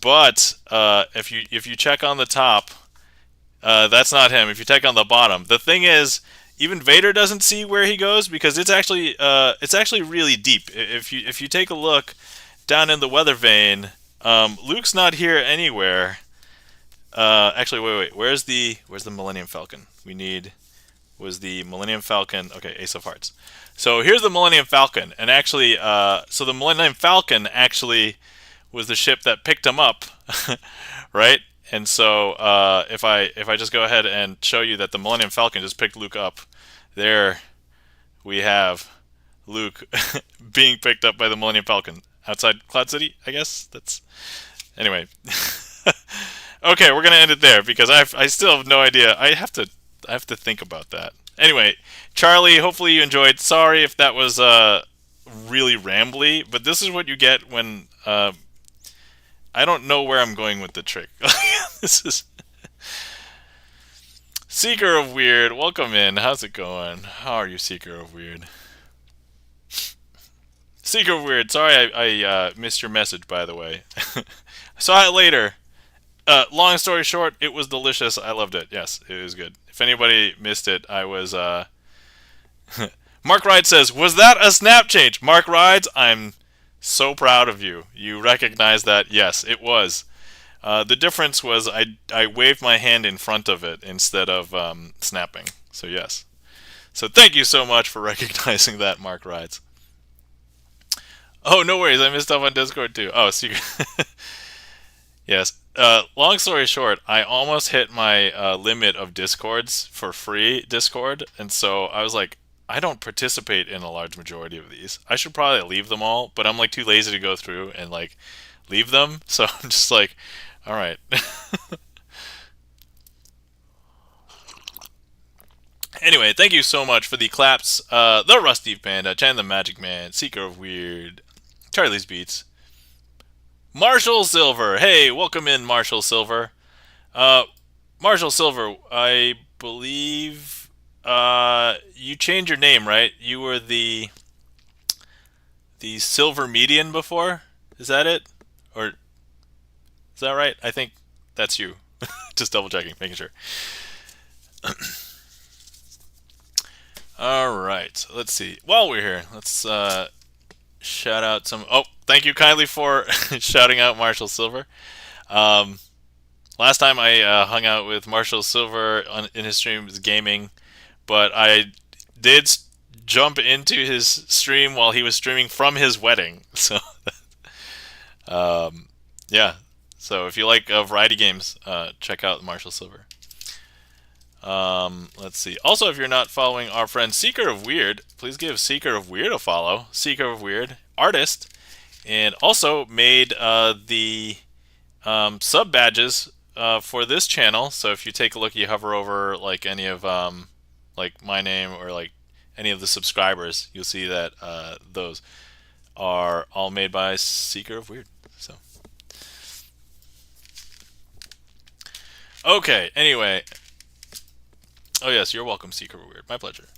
But if you check on the top, that's not him. If you check on the bottom, the thing is, even Vader doesn't see where he goes because it's actually really deep. If you take a look down in the weather vane, Luke's not here anywhere. Actually, wait. Where's the Millennium Falcon? Was the Millennium Falcon? Okay, Ace of Hearts. So here's the Millennium Falcon, and actually, so the Millennium Falcon actually was the ship that picked him up, right? And so if I just go ahead and show you that the Millennium Falcon just picked Luke up, there we have Luke being picked up by the Millennium Falcon outside Cloud City. I guess that's anyway. Okay, we're gonna end it there because I still have no idea. I have to think about that. Anyway, Charlie, hopefully you enjoyed. Sorry if that was really rambly, but this is what you get when I don't know where I'm going with the trick. This is Seeker of Weird. Welcome in. How's it going? How are you, Seeker of Weird? Seeker of Weird. Sorry I missed your message, by the way. Saw it later. Long story short, it was delicious. I loved it. Yes, it was good. If anybody missed it, I was... Mark Rides says, was that a snap change? Mark Rides, I'm so proud of you. You recognize that? Yes, it was. The difference was I waved my hand in front of it instead of snapping. So yes. So thank you so much for recognizing that, Mark Rides. Oh, no worries. I missed stuff on Discord too. Oh, secret. Yes. Long story short, I almost hit my limit of Discords for free Discord, and so I was like, I don't participate in a large majority of these. I should probably leave them all, but I'm like too lazy to go through and like leave them. So I'm just like, all right. Anyway, thank you so much for the claps. The Rusty Panda, Chan the Magic Man, Seeker of Weird, Charlie's Beats, Marshall Silver. Hey, welcome in, Marshall Silver. Marshall Silver, I believe you changed your name, right? You were the Silver Median before? Is that it? Or is that right? I think that's you. Just double checking, making sure. All right, let's see. While we're here, let's shout out some. Oh, thank you kindly for shouting out Marshall Silver. Last time I hung out with Marshall Silver in his stream was gaming, but I did jump into his stream while he was streaming from his wedding. So, yeah. So if you like variety games, check out Marshall Silver. Let's see. Also, if you're not following our friend Seeker of Weird, please give Seeker of Weird a follow. Seeker of Weird, artist, and also made the sub badges for this channel. So if you take a look, you hover over like any of like my name or like any of the subscribers, you'll see that those are all made by Seeker of Weird. So okay. Anyway. Oh yes, you're welcome, Seeker of Weird. My pleasure.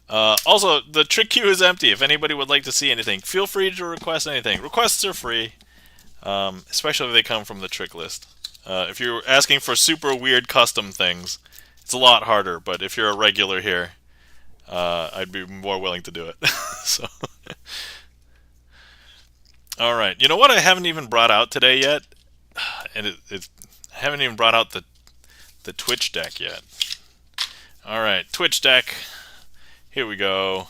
Also, the trick queue is empty. If anybody would like to see anything, feel free to request anything. Requests are free, especially if they come from the trick list. If you're asking for super weird custom things, it's a lot harder. But if you're a regular here, I'd be more willing to do it. So, all right. You know what? I haven't even brought out today yet, and I haven't even brought out the Twitch deck yet. Alright, Twitch deck. Here we go.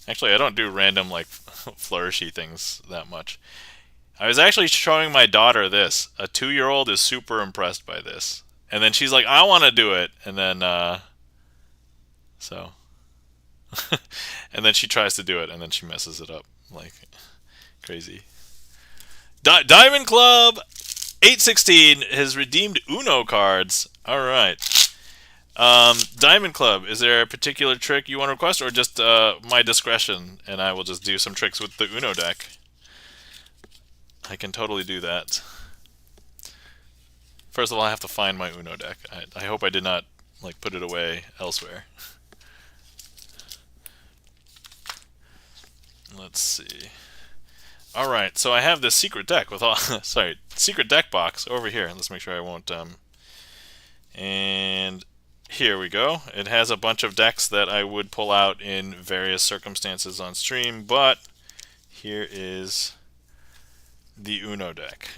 Actually, I don't do random, like, flourishy things that much. I was actually showing my daughter this. A 2-year-old is super impressed by this. And then she's like, I want to do it. And then, so. And then she tries to do it, and then she messes it up. Like, crazy. Diamond Club 816 has redeemed Uno cards. All right. Diamond Club, is there a particular trick you want to request, or just my discretion, and I will just do some tricks with the Uno deck? I can totally do that. First of all, I have to find my Uno deck. I hope I did not like put it away elsewhere. Let's see. All right, so I have this secret deck with all sorry, secret deck box over here. Let's make sure I won't and here we go. It has a bunch of decks that I would pull out in various circumstances on stream, but here is the Uno deck.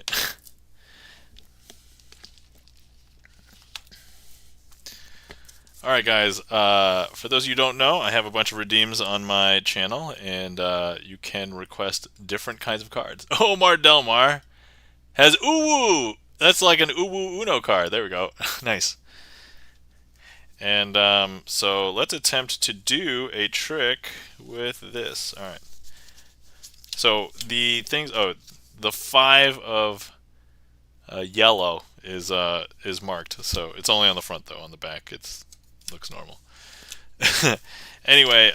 Alright guys, for those of you who don't know, I have a bunch of redeems on my channel, and you can request different kinds of cards. Omar Delmar has Uwu! That's like an Uwu Uno card. There we go. Nice. And so let's attempt to do a trick with this. Alright. So the things, the 5 of yellow is marked. So it's only on the front though. On the back, it's looks normal. Anyway,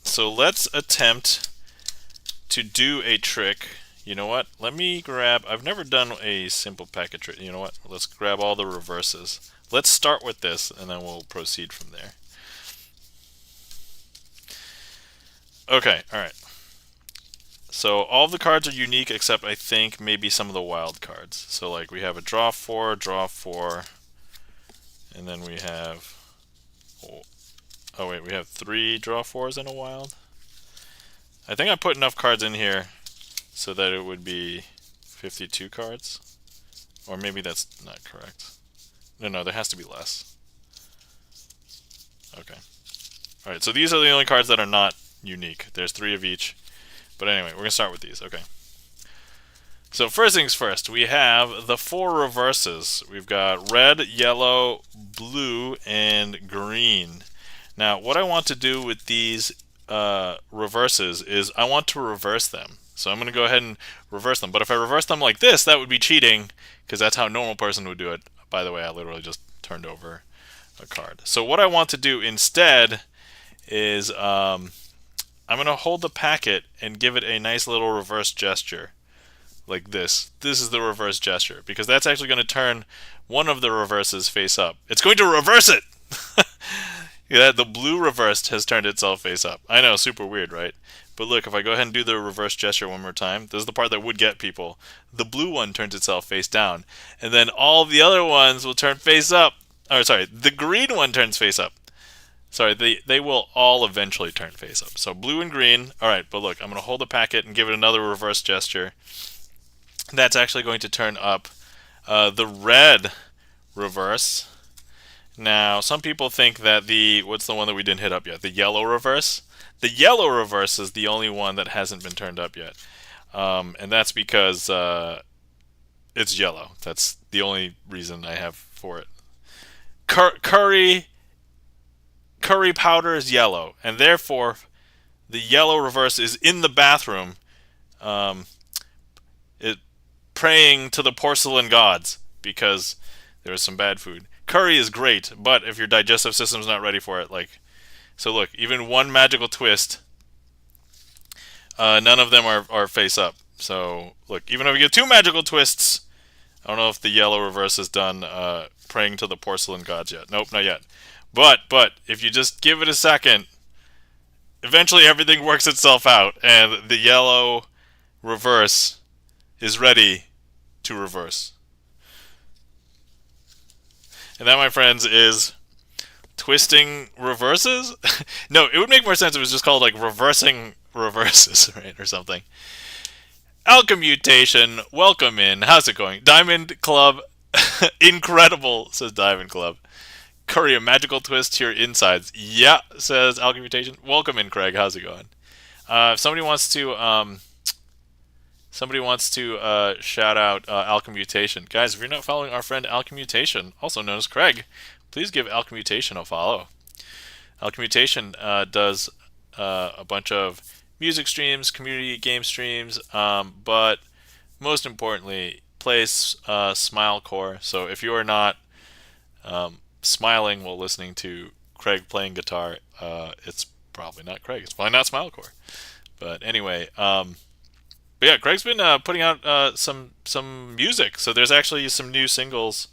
so let's attempt to do a trick. You know what? Let me grab. I've never done a simple packet trick. You know what? Let's grab all the reverses. Let's start with this, and then we'll proceed from there. Okay. All right. So all of the cards are unique except I think maybe some of the wild cards. So like we have a draw 4, and then we have. Oh wait, we have 3 draw 4s and a wild. I think I put enough cards in here so that it would be 52 cards. Or maybe that's not correct. No, there has to be less. Okay. Alright, so these are the only cards that are not unique. There's 3 of each. But anyway, we're going to start with these. Okay. So first things first, we have the 4 reverses. We've got red, yellow, blue, and green. Now, what I want to do with these reverses is I want to reverse them. So I'm going to go ahead and reverse them. But if I reverse them like this, that would be cheating, because that's how a normal person would do it. By the way, I literally just turned over a card. So what I want to do instead is I'm going to hold the packet and give it a nice little reverse gesture. Like this. This is the reverse gesture, because that's actually going to turn one of the reverses face up. It's going to reverse it! Yeah, the blue reversed has turned itself face up. I know, super weird, right? But look, if I go ahead and do the reverse gesture one more time, this is the part that would get people. The blue one turns itself face down, and then all the other ones will turn face up. Or sorry, the green one turns face up. Sorry, they will all eventually turn face up. So blue and green. Alright, but look, I'm going to hold the packet and give it another reverse gesture. That's actually going to turn up the red reverse. Now, some people think that what's the one that we didn't hit up yet? The yellow reverse? The yellow reverse is the only one that hasn't been turned up yet. And that's because it's yellow. That's the only reason I have for it. Curry powder is yellow, and therefore the yellow reverse is in the bathroom praying to the porcelain gods because there was some bad food. Curry is great, but if your digestive system's not ready for it, so look, even one magical twist, none of them are face up. So look, even if you get 2 magical twists, I don't know if the yellow reverse is done praying to the porcelain gods yet. Nope, not yet. But if you just give it a second, eventually everything works itself out, and the yellow reverse is ready to reverse. And that, my friends, is twisting reverses? No, it would make more sense if it was just called like reversing reverses, right, or something. Alchemutation, welcome in. How's it going? Diamond Club, incredible, says Diamond Club. Curry, a magical twist to your insides. Yeah, says Alchemutation. Welcome in, Craig. How's it going? If somebody wants to shout out Alchemutation. Guys, if you're not following our friend Alchemutation, also known as Craig, please give Alchemutation a follow. Alchemutation does a bunch of music streams, community game streams, but most importantly, plays Smilecore. So if you are not smiling while listening to Craig playing guitar, it's probably not Craig. It's probably not Smilecore. But anyway, but yeah, Craig's been putting out some music. So there's actually some new singles,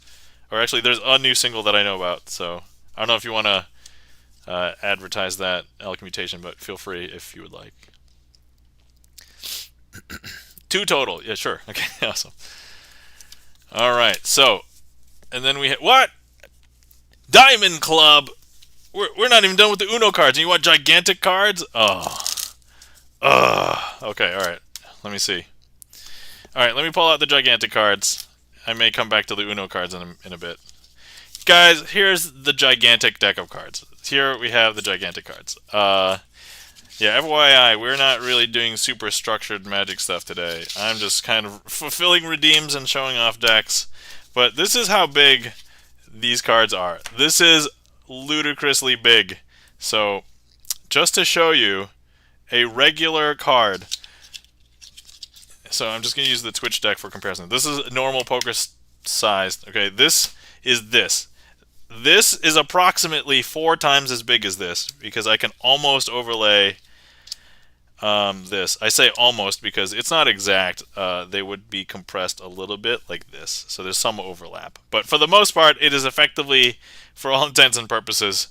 or actually there's a new single that I know about. So I don't know if you want to advertise that, Alchemutation, but feel free if you would like. 2 total. Yeah, sure. Okay, awesome. All right. So, and then we hit what? Diamond Club. We're not even done with the Uno cards. And you want gigantic cards? Oh. Okay, alright. Let me see. Alright, let me pull out the gigantic cards. I may come back to the Uno cards in a bit. Guys, here's the gigantic deck of cards. Here we have the gigantic cards. Yeah, FYI, we're not really doing super structured Magic stuff today. I'm just kind of fulfilling redeems and showing off decks. But this is how big these cards are. This is ludicrously big. So, just to show you a regular card. So I'm just going to use the Twitch deck for comparison. This is normal poker sized. Okay, this is this. This is approximately 4 times as big as this because I can almost overlay this. I say almost because it's not exact. They would be compressed a little bit like this. So there's some overlap. But for the most part, it is effectively, for all intents and purposes,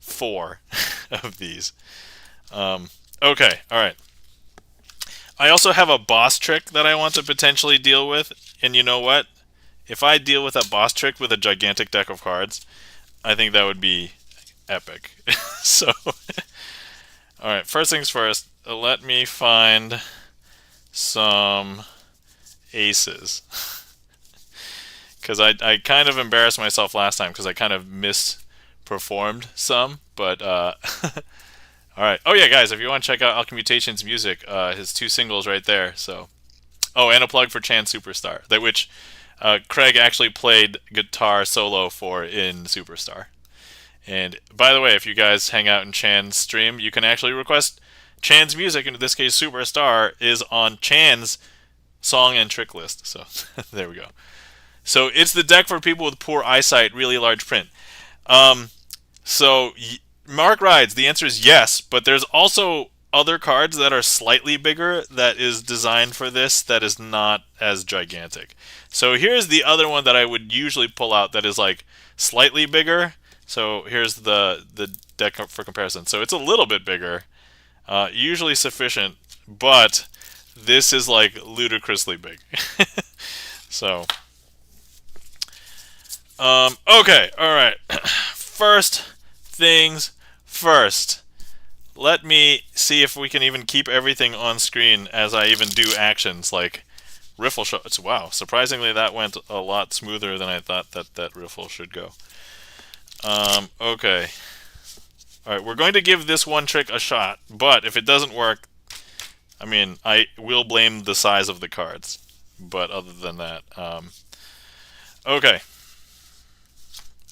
4 of these. Okay, alright. I also have a boss trick that I want to potentially deal with. And you know what? If I deal with a boss trick with a gigantic deck of cards, I think that would be epic. So, alright, first things first, let me find some aces. Because I kind of embarrassed myself last time because I kind of misperformed some, but alright. Oh yeah, guys, if you want to check out Alchemutation's music, his 2 singles right there. So, oh, and a plug for Chan Superstar, that which Craig actually played guitar solo for in Superstar. And by the way, if you guys hang out in Chan's stream, you can actually request Chan's music, and in this case, Superstar is on Chan's song and trick list. So there we go. So it's the deck for people with poor eyesight, really large print. So Mark Rides, the answer is yes, but there's also other cards that are slightly bigger that is designed for this that is not as gigantic. So here's the other one that I would usually pull out that is like slightly bigger. So here's the deck for comparison. So it's a little bit bigger, usually sufficient, but this is like ludicrously big. So, okay, alright. First things first. Let me see if we can even keep everything on screen as I even do actions like riffle shots. Wow, surprisingly that went a lot smoother than I thought that riffle should go. Okay. Alright, we're going to give this one trick a shot, but if it doesn't work, I mean, I will blame the size of the cards. But other than that, okay.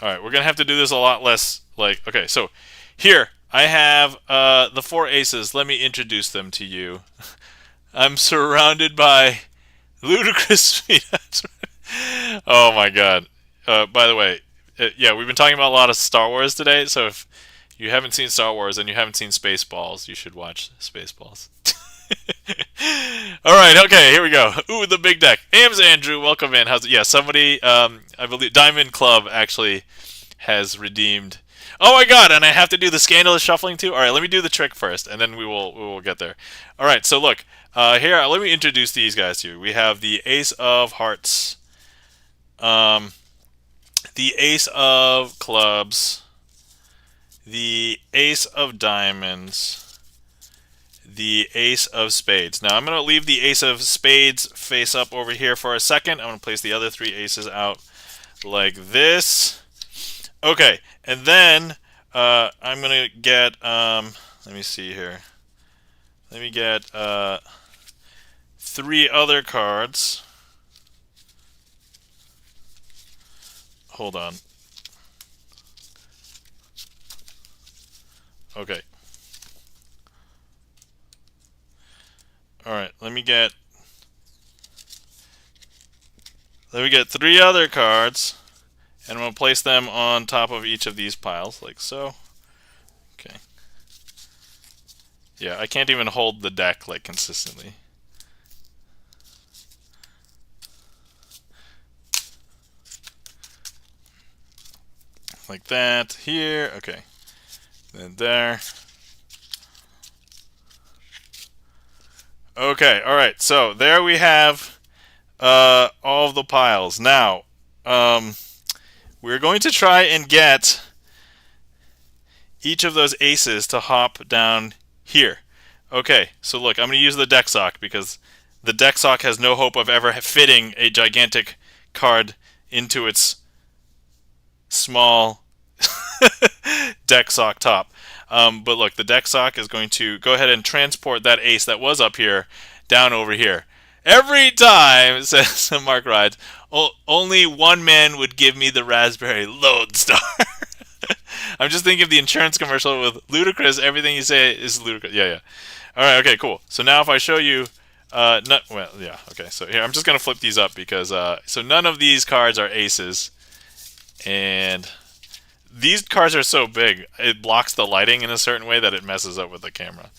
Alright, we're going to have to do this a lot less, like, okay, so here, I have the 4 aces. Let me introduce them to you. I'm surrounded by ludicrous sweethearts. Oh my god. By the way, yeah, we've been talking about a lot of Star Wars today, so if you haven't seen Star Wars and you haven't seen Spaceballs, you should watch Spaceballs. Alright, okay, here we go. Ooh, the big deck. Ames Andrew, welcome in. How's it? Yeah, somebody, I believe Diamond Club actually has redeemed. Oh my god, and I have to do the scandalous shuffling too? Alright, let me do the trick first, and then we will get there. Alright, so look, here, let me introduce these guys to you. We have the Ace of Hearts, the Ace of Clubs, the Ace of Diamonds, the Ace of Spades. Now, I'm going to leave the Ace of Spades face up over here for a second. I'm going to place the other 3 aces out like this. Okay, and then I'm going to get, let me see here. Let me get 3 other cards. Hold on. Okay. Alright, let me get 3 other cards, and I'm going to place them on top of each of these piles, like so. Okay. Yeah, I can't even hold the deck, like, consistently. Like that, here, okay. Then there. Okay, alright, so there we have all of the piles. Now, we're going to try and get each of those aces to hop down here. Okay, so look, I'm going to use the deck sock because the deck sock has no hope of ever fitting a gigantic card into its small deck sock top. But look, the deck sock is going to go ahead and transport that ace that was up here down over here. Every time, says Mark Rides, only one man would give me the raspberry Lodestar. I'm just thinking of the insurance commercial with Ludacris. Everything you say is ludicrous. Yeah, yeah. All right, okay, cool. So now if I show you, well, yeah, okay. So here, I'm just going to flip these up because, so none of these cards are aces. And these cards are so big, it blocks the lighting in a certain way that it messes up with the camera.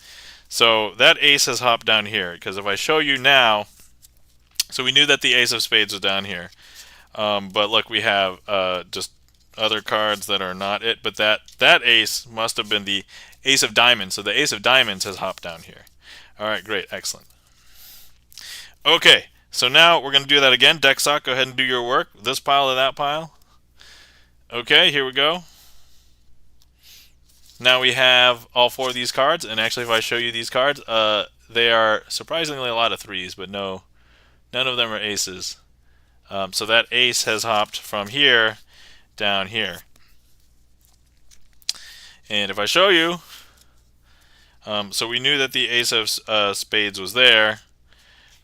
So that ace has hopped down here, because if I show you now, so we knew that the ace of spades was down here. But look, we have just other cards that are not it, but that ace must have been the ace of diamonds. So the ace of diamonds has hopped down here. All right, great, excellent. Okay, so now we're going to do that again. Deck sock, go ahead and do your work. This pile or that pile. Okay, here we go. Now we have all four of these cards, and actually if I show you these cards, they are surprisingly a lot of threes, but none of them are aces. So that ace has hopped from here down here. And if I show you, so we knew that the ace of spades was there,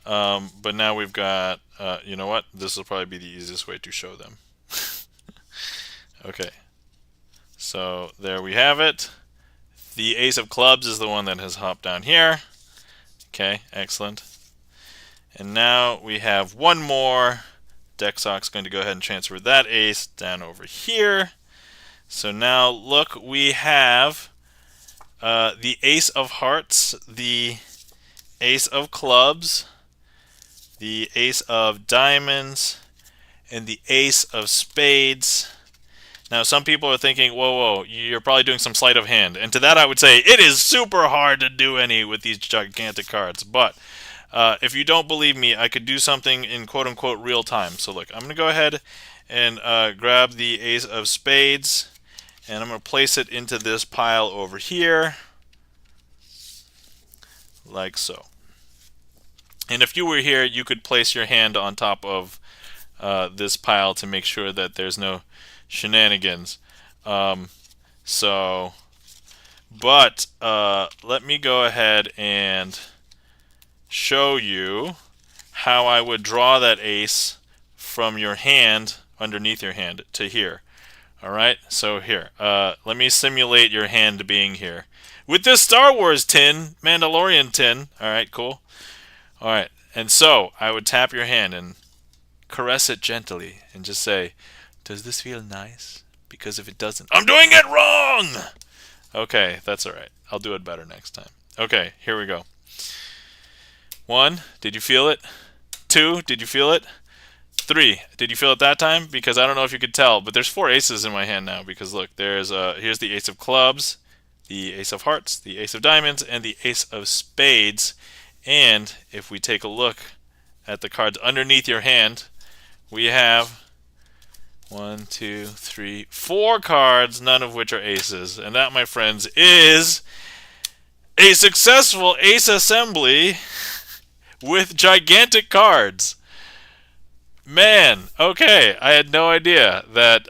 but now we've got, you know what, this will probably be the easiest way to show them. Okay, so there we have it. The ace of clubs is the one that has hopped down here. Okay, excellent. And now we have one more. Deck sock's going to go ahead and transfer that ace down over here. So now look, we have the ace of hearts, the ace of clubs, the ace of diamonds, and the ace of spades. Now some people are thinking, whoa, you're probably doing some sleight of hand. And to that I would say, it is super hard to do any with these gigantic cards. But if you don't believe me, I could do something in quote-unquote real time. So look, I'm going to go ahead and grab the ace of spades, and I'm going to place it into this pile over here, like so. And if you were here, you could place your hand on top of this pile to make sure that there's no shenanigans. But let me go ahead and show you how I would draw that ace from your hand, underneath your hand, to here. Alright, so here, let me simulate your hand being here. With this Star Wars tin, Mandalorian tin, alright, cool. Alright, and so I would tap your hand and caress it gently and just say, does this feel nice? Because if it doesn't, I'm doing it wrong! Okay, that's alright. I'll do it better next time. Okay, here we go. 1, did you feel it? 2, did you feel it? 3, did you feel it that time? Because I don't know if you could tell, but there's 4 aces in my hand now. Because look, there's here's the ace of clubs, the ace of hearts, the ace of diamonds, and the ace of spades. And if we take a look at the cards underneath your hand, we have 1, 2, 3, 4 cards, none of which are aces. And that, my friends, is a successful ace assembly with gigantic cards. Man, okay, I had no idea that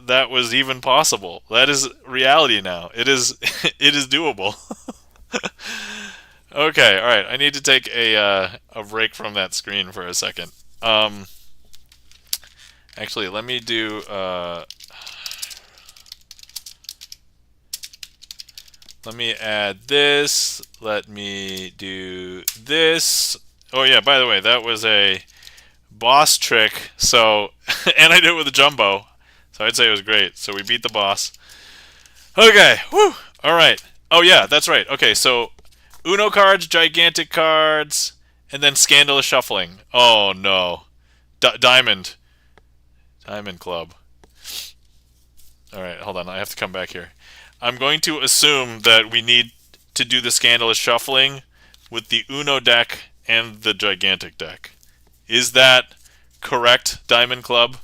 that was even possible. That is reality now. It is it is doable. Okay, all right. I need to take a break from that screen for a second. Actually, let me do. Let me add this. Let me do this. Oh yeah, by the way, that was a boss trick. So, and I did it with a jumbo. So I'd say it was great. So we beat the boss. Okay, whew. All right. Oh yeah, that's right. Okay, so Uno cards, gigantic cards, and then scandalous shuffling. Oh no, Diamond Club. All right, hold on. I have to come back here. I'm going to assume that we need to do the scandalous shuffling with the Uno deck and the gigantic deck. Is that correct, Diamond Club?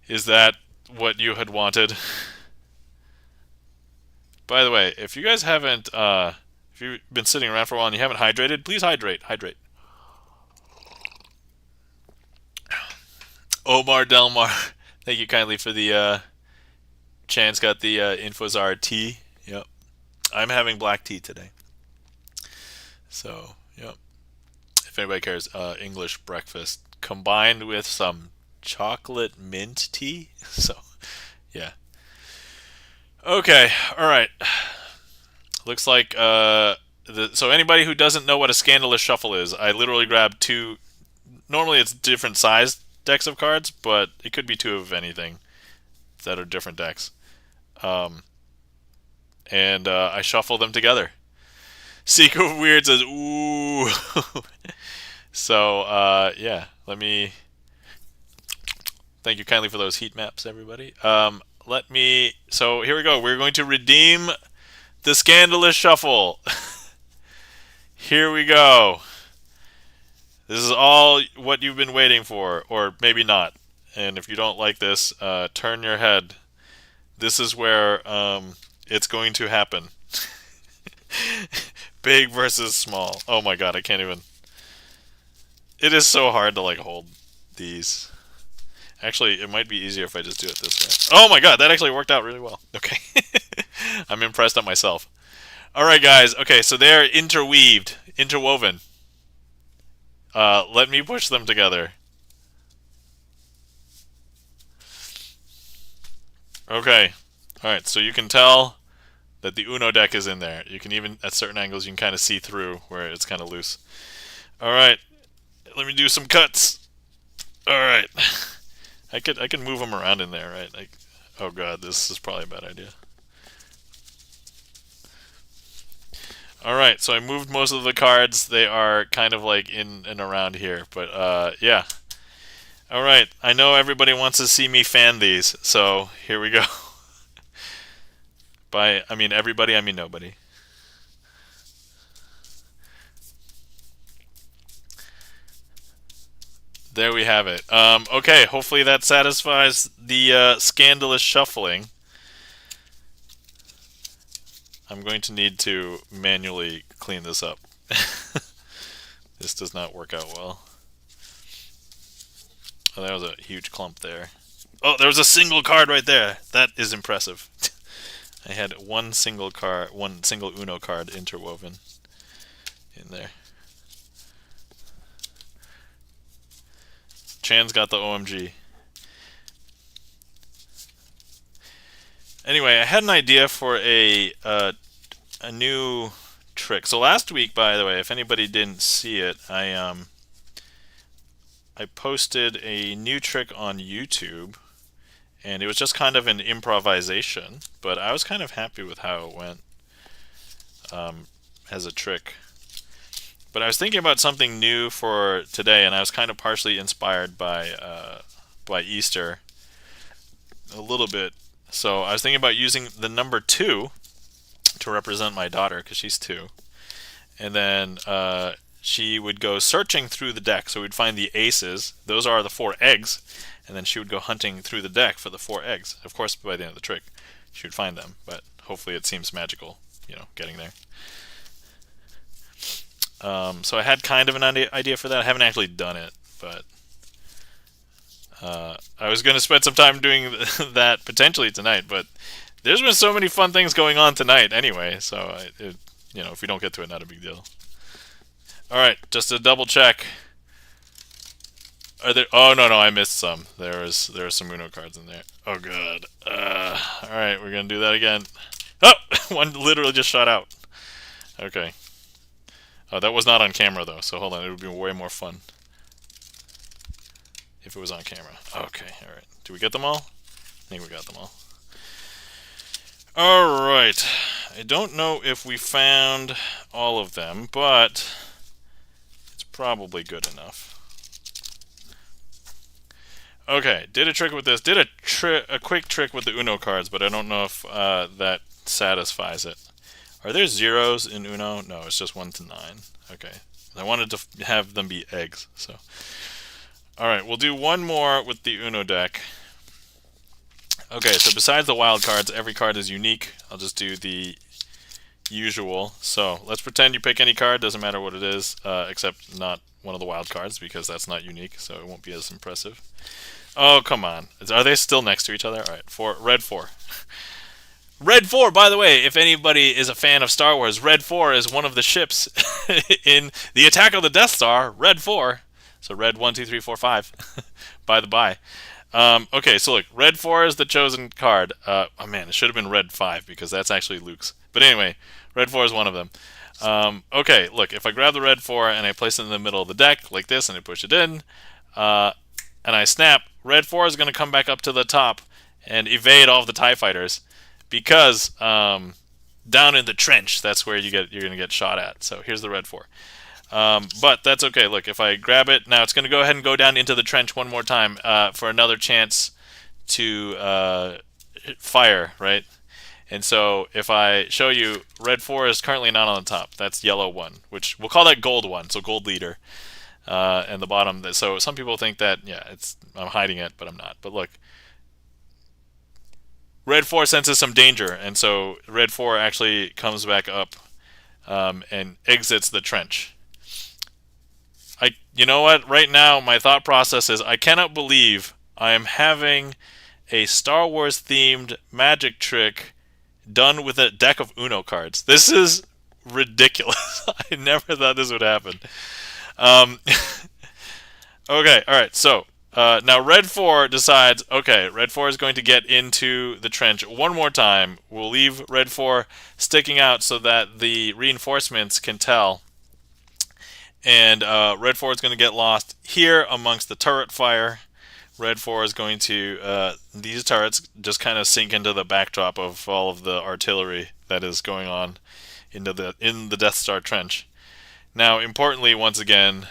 Is that what you had wanted? By the way, if you guys haven't, if you've been sitting around for a while and you haven't hydrated, please hydrate. Hydrate. Omar Delmar, thank you kindly for the Chan's got the Infozar tea. Yep. I'm having black tea today. So, yep. If anybody cares, English breakfast combined with some chocolate mint tea. So, yeah. Okay, all right. Looks like so anybody who doesn't know what a scandalous shuffle is, I literally grabbed two. Normally it's different sized decks of cards, but it could be two of anything that are different decks. And I shuffle them together. Seeker of Weird says, ooh. So, yeah, let me... Thank you kindly for those heat maps, everybody. So here we go. We're going to redeem the Scandalous Shuffle. Here we go. This is all what you've been waiting for, or maybe not. And if you don't like this, turn your head. This is where it's going to happen. Big versus small. Oh my god, I can't even... It is so hard to like hold these. Actually, it might be easier if I just do it this way. Oh my god, that actually worked out really well. Okay. I'm impressed at myself. Alright guys, okay, so they're interwoven. Let me push them together. Okay. Alright, so you can tell that the Uno deck is in there. You can even, at certain angles, you can kind of see through where it's kind of loose. Alright, let me do some cuts. Alright. I can move them around in there, right? Like, oh god, this is probably a bad idea. Alright, so I moved most of the cards. They are kind of like in and around here, but yeah. Alright, I know everybody wants to see me fan these, so here we go. By, I mean everybody, I mean nobody. There we have it. Okay, hopefully that satisfies the scandalous shuffling. I'm going to need to manually clean this up. This does not work out well. Oh, that was a huge clump there. Oh, there was a single card right there. That is impressive. I had one single Uno card interwoven in there. Chan's got the OMG. Anyway, I had an idea for a new trick. So last week, by the way, if anybody didn't see it, I posted a new trick on YouTube, and it was just kind of an improvisation, but I was kind of happy with how it went as a trick. But I was thinking about something new for today, and I was kind of partially inspired by Easter a little bit. So I was thinking about using the number 2 to represent my daughter, because she's 2. And then she would go searching through the deck. So we'd find the aces. Those are the 4 eggs. And then she would go hunting through the deck for the 4 eggs. Of course, by the end of the trick, she would find them. But hopefully it seems magical, getting there. So I had kind of an idea for that. I haven't actually done it, but I was going to spend some time doing that potentially tonight, but there's been so many fun things going on tonight anyway, so if we don't get to it, not a big deal. Alright, just to double check. Are there... Oh, no, I missed some. There are some Uno cards in there. Oh, god. Alright, we're going to do that again. Oh! One literally just shot out. Okay. Oh, that was not on camera, though, so hold on. It would be way more fun if it was on camera. Okay, alright. Do we get them all? I think we got them all. Alright. I don't know if we found all of them, but it's probably good enough. Okay, did a trick with this. Did a quick trick with the Uno cards, but I don't know if that satisfies it. Are there zeros in Uno? No, it's just 1 to 9. Okay. I wanted to have them be eggs, so. Alright, we'll do one more with the Uno deck. Okay, so besides the wild cards, every card is unique. I'll just do the usual. So let's pretend you pick any card, doesn't matter what it is, except not one of the wild cards because that's not unique, so it won't be as impressive. Oh, come on. Are they still next to each other? All right, red 4. Red 4, by the way, if anybody is a fan of Star Wars, Red 4 is one of the ships in the attack of the Death Star, Red 4. So red 1, 2, 3, 4, 5, by the by. Okay, so look, red 4 is the chosen card. Oh man, it should have been red 5 because that's actually Luke's. But anyway, red 4 is one of them. Okay, look, if I grab the red 4 and I place it in the middle of the deck like this and I push it in, and I snap, red 4 is going to come back up to the top and evade all of the TIE fighters because down in the trench, that's where you're going to get shot at. So here's the red 4. But that's okay. Look, if I grab it, now it's going to go ahead and go down into the trench one more time for another chance to fire, right? And so if I show you, red 4 is currently not on the top. That's yellow 1, which we'll call that gold 1, so gold leader. And the bottom, so some people think that, yeah, I'm hiding it, but I'm not. But look, red 4 senses some danger, and so red 4 actually comes back up and exits the trench. You know what? Right now, my thought process is I cannot believe I am having a Star Wars themed magic trick done with a deck of Uno cards. This is ridiculous. I never thought this would happen. Okay, alright, so now red 4 decides, okay, red 4 is going to get into the trench one more time. We'll leave red 4 sticking out so that the reinforcements can tell. And red 4 is going to get lost here amongst the turret fire. Red 4 is going to, these turrets just kind of sink into the backdrop of all of the artillery that is going on in the Death Star trench. Now, importantly, once again,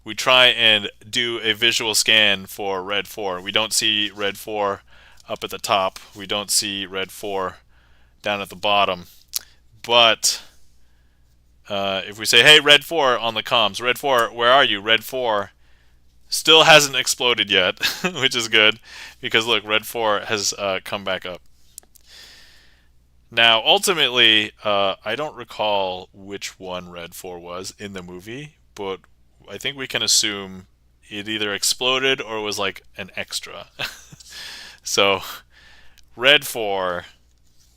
we try and do a visual scan for red 4. We don't see red 4 up at the top. We don't see red 4 down at the bottom. But if we say, hey, red 4 on the comms, red 4, where are you? Red 4 still hasn't exploded yet, which is good, because look, red 4 has come back up. Now, ultimately, I don't recall which one red 4 was in the movie, but I think we can assume it either exploded or was like an extra. So, red 4,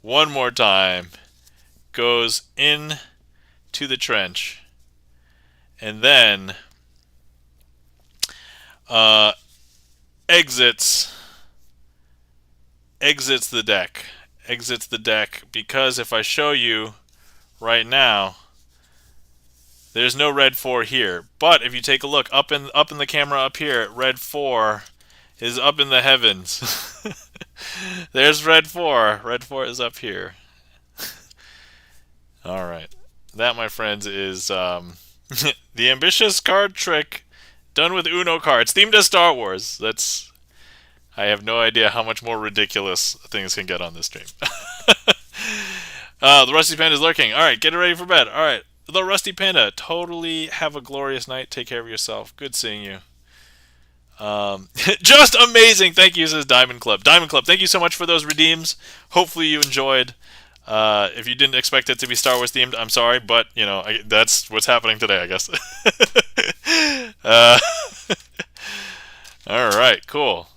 one more time, goes in to the trench, and then exits the deck. Exits the deck because if I show you right now, there's no red 4 here. But if you take a look up in the camera up here, red 4 is up in the heavens. There's red 4. Red 4 is up here. All right. That, my friends, is the ambitious card trick done with Uno cards, themed as Star Wars. I have no idea how much more ridiculous things can get on this stream. The Rusty Panda is lurking. All right, get ready for bed. All right, the Rusty Panda. Totally have a glorious night. Take care of yourself. Good seeing you. Just amazing. Thank you, says Diamond Club. Diamond Club, thank you so much for those redeems. Hopefully you enjoyed. If you didn't expect it to be Star Wars themed, I'm sorry, but you know that's what's happening today, I guess. All right, cool.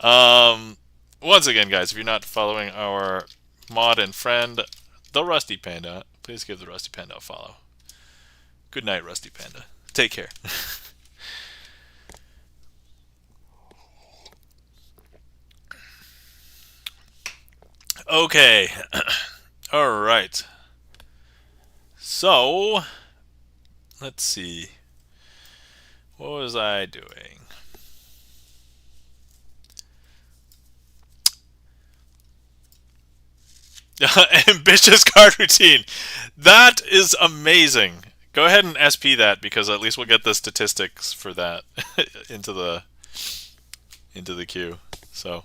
Once again, guys, if you're not following our mod and friend, the Rusty Panda, please give the Rusty Panda a follow. Good night, Rusty Panda. Take care. Okay. All right. So, let's see. What was I doing? Ambitious card routine. That is amazing. Go ahead and SP that because at least we'll get the statistics for that into the queue. So,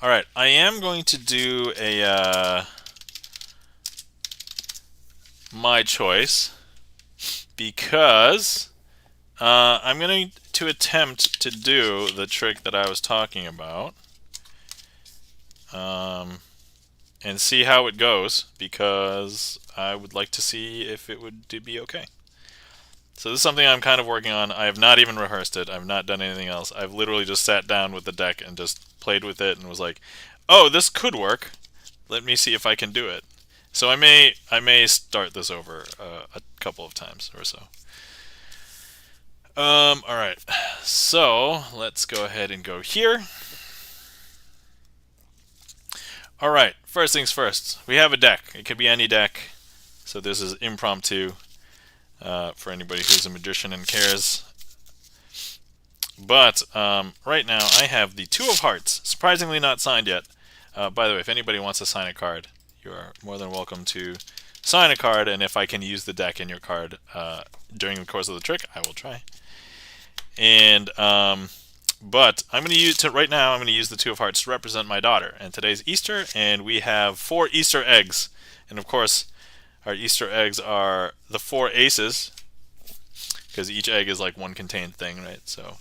all right, I am going to do a my choice because I'm going to attempt to do the trick that I was talking about. and see how it goes, because I would like to see if it would be okay. So this is something I'm kind of working on. I have not even rehearsed it. I've not done anything else. I've literally just sat down with the deck and just played with it and was like, "Oh, this could work. Let me see if I can do it." So I may start this over a couple of times or so. All right. So let's go ahead and go here. All right. First things first. We have a deck. It could be any deck. So this is impromptu for anybody who's a magician and cares. But right now I have the Two of Hearts, surprisingly not signed yet. By the way, if anybody wants to sign a card, you are more than welcome to sign a card, and if I can use the deck in your card during the course of the trick, I will try. And but I'm going to use right now. I'm going to use the Two of Hearts to represent my daughter. And today's Easter, and we have 4 Easter eggs. And of course, our Easter eggs are the 4 aces, because each egg is like one contained thing, right? So,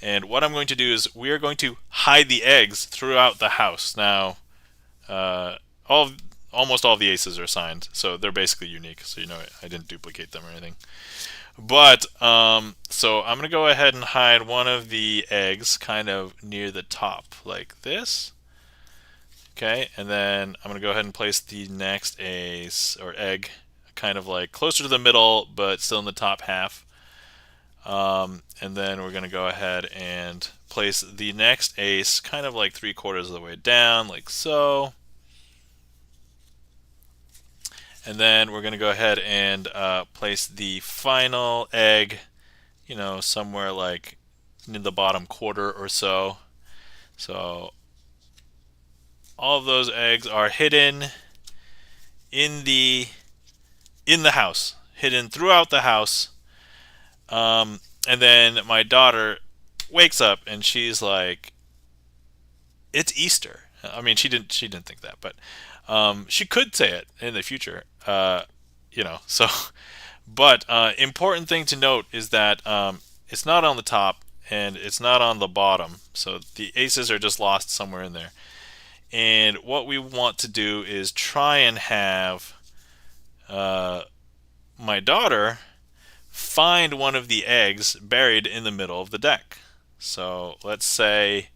and what I'm going to do is we are going to hide the eggs throughout the house. Now, almost all the aces are signed, so they're basically unique. So I didn't duplicate them or anything. But so I'm gonna go ahead and hide one of the eggs kind of near the top, like this. Okay, and then I'm gonna go ahead and place the next ace or egg kind of like closer to the middle, but still in the top half. And then we're gonna go ahead and place the next ace kind of like 3/4 of the way down, like so. And then we're going to go ahead and place the final egg, somewhere like in the bottom quarter or so. So all of those eggs are hidden in the house, hidden throughout the house. And then my daughter wakes up and she's like, "It's Easter." I mean, she didn't think that, but she could say it in the future, So, but important thing to note is that it's not on the top and it's not on the bottom. So the aces are just lost somewhere in there. And what we want to do is try and have my daughter find one of the eggs buried in the middle of the deck. So let's say,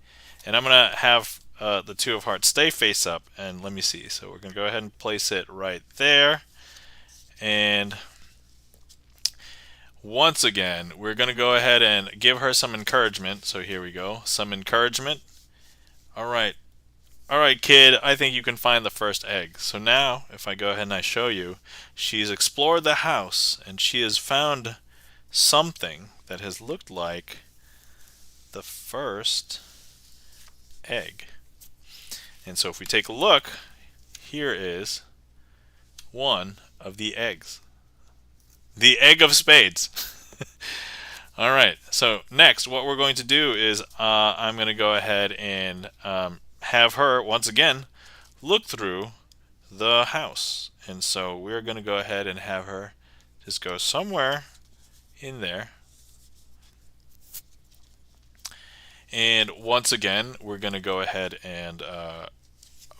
and I'm going to have the Two of Hearts stay face up, and let me see. So we're going to go ahead and place it right there. And once again, we're going to go ahead and give her some encouragement. So here we go, some encouragement. All right, kid, I think you can find the first egg. So now, if I go ahead and I show you, she's explored the house, and she has found something that has looked like the first egg. And so if we take a look, here is one of the eggs. The egg of spades. All right, so next what we're going to do is I'm going to go ahead and have her, once again, look through the house. And so we're going to go ahead and have her just go somewhere in there. And once again, we're going to go ahead and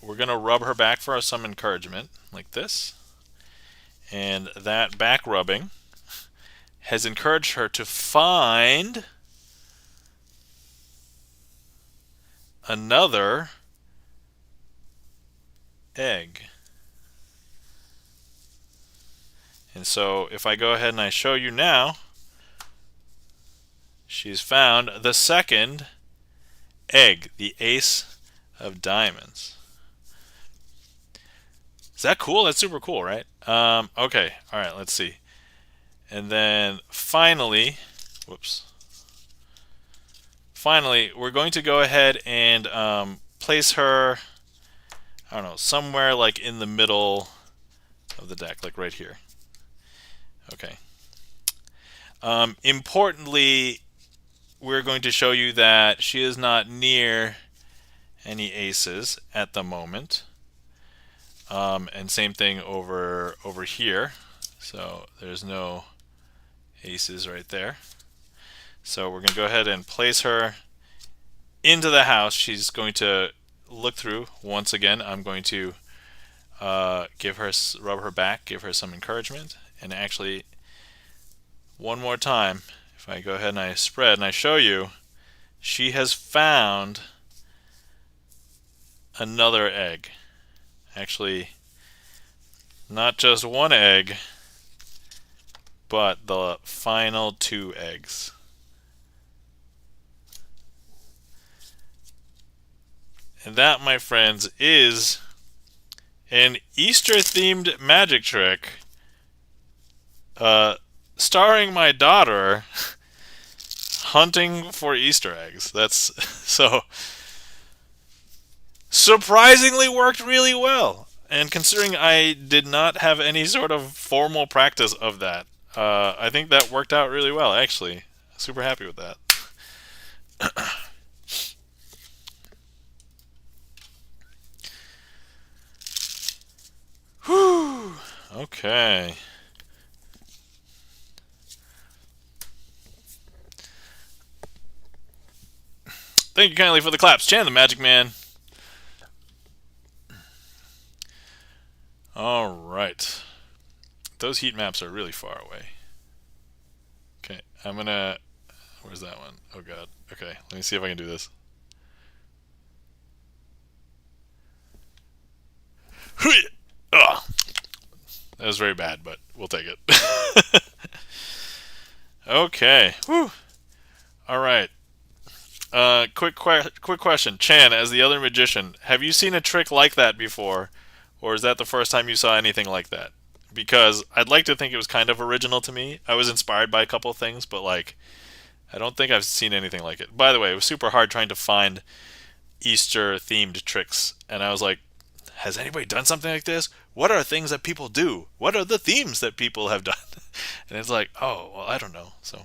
we're going to rub her back for some encouragement, like this. And that back rubbing has encouraged her to find another egg. And so if I go ahead and I show you now, she's found the second egg, the ace of diamonds. Is that cool? That's super cool, right? Okay, all right, let's see. And then finally, we're going to go ahead and place her, I don't know, somewhere like in the middle of the deck, like right here. Okay. Importantly, we're going to show you that she is not near any aces at the moment. And same thing over here. So there's no aces right there. So we're going to go ahead and place her into the house. She's going to look through. Once again, I'm going to rub her back, give her some encouragement, and actually, one more time, if I go ahead and I spread and I show you, she has found another egg. Actually, not just one egg, but the final 2 eggs. And that, my friends, is an Easter-themed magic trick starring my daughter hunting for Easter eggs. That's so surprisingly worked really well. And considering I did not have any sort of formal practice of that, I think that worked out really well, actually. Super happy with that. Whew. Okay. Thank you kindly for the claps, Chan the Magic Man. Alright. Those heat maps are really far away. Okay, I'm gonna... Where's that one? Oh god. Okay, let me see if I can do this. Ugh. That was very bad, but we'll take it. Okay. Whew. Alright. Quick question. Chan, as the other magician, have you seen a trick like that before? Or is that the first time you saw anything like that? Because I'd like to think it was kind of original to me. I was inspired by a couple of things, but like, I don't think I've seen anything like it. By the way, it was super hard trying to find Easter-themed tricks. And I was like, has anybody done something like this? What are things that people do? What are the themes that people have done? And it's like, oh, well, I don't know. So...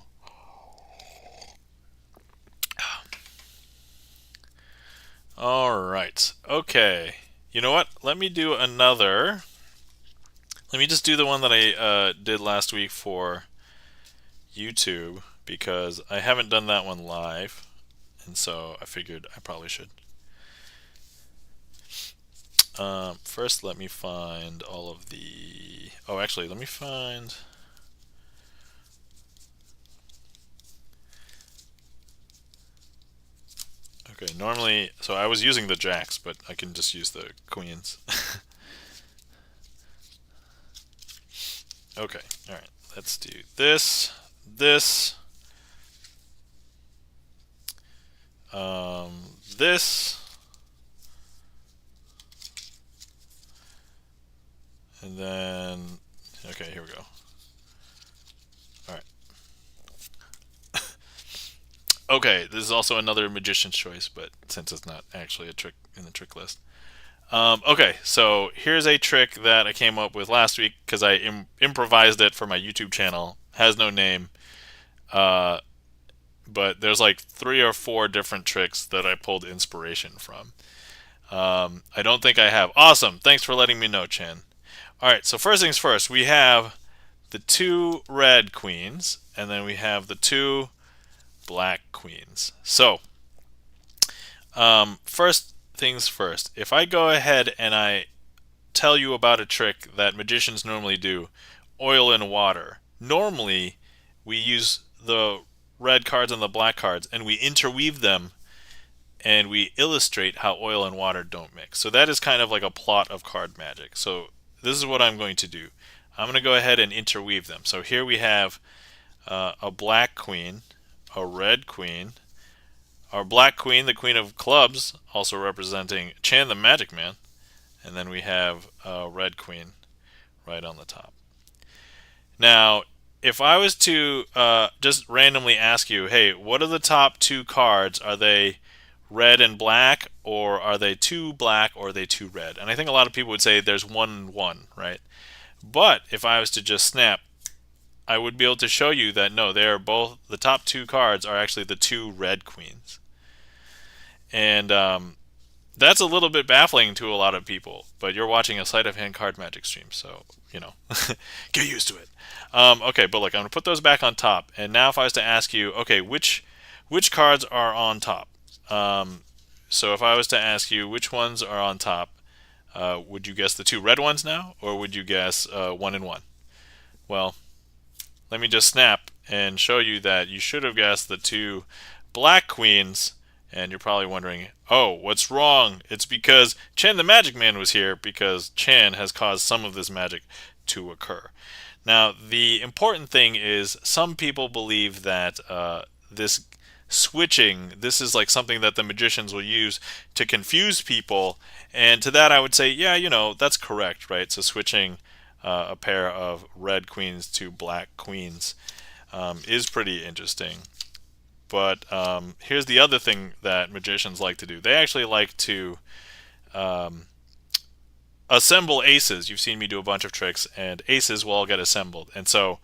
Alright. Okay. You know what? Let me do another. Let me just do the one that I did last week for YouTube, because I haven't done that one live, and so I figured I probably should. First, let me find all of the... Oh, actually, let me find... Okay, normally... So I was using the jacks, but I can just use the queens. Okay, alright. Let's do this, this, this, and then, okay, here we go. Alright. Okay, this is also another magician's choice, but since it's not actually a trick in the trick list. Okay, so here's a trick that I came up with last week because I improvised it for my YouTube channel. Has no name, but there's like 3 or 4 different tricks that I pulled inspiration from. I don't think I have. Awesome, thanks for letting me know, Chan. Alright, so first things first, we have the 2 red queens, and then we have the 2 black queens. So, first things first, if I go ahead and I tell you about a trick that magicians normally do, oil and water. Normally, we use the red cards and the black cards and we interweave them and we illustrate how oil and water don't mix. So that is kind of like a plot of card magic. So this is what I'm going to do. I'm going to go ahead and interweave them. So here we have a black queen, a red queen, our black queen, the queen of clubs, also representing Chan the Magic Man, and then we have a red queen right on the top. Now, if I was to just randomly ask you, hey, what are the top 2 cards? Are they red and black, or are they 2 black, or are they 2 red? And I think a lot of people would say there's 1 and 1, right? But if I was to just snap, I would be able to show you that no, they are both, the top 2 cards are actually the 2 red queens. And that's a little bit baffling to a lot of people, but you're watching a Sleight of Hand card magic stream, so, you know, get used to it. Okay, but look, I'm going to put those back on top. And now if I was to ask you, okay, which cards are on top? So if I was to ask you which ones are on top, Would you guess the two red ones now, or would you guess 1 and 1? Well, let me just snap and show you that you should have guessed the two black queens, and you're probably wondering, oh, what's wrong? It's because Chan the Magic Man was here, because Chan has caused some of this magic to occur. Now, the important thing is some people believe that this switching, this is like something that the magicians will use to confuse people, and to that I would say, yeah, that's correct, right? So switching a pair of red queens to black queens is pretty interesting. But here's the other thing that magicians like to do. They actually like to assemble aces. You've seen me do a bunch of tricks, and aces will all get assembled. And so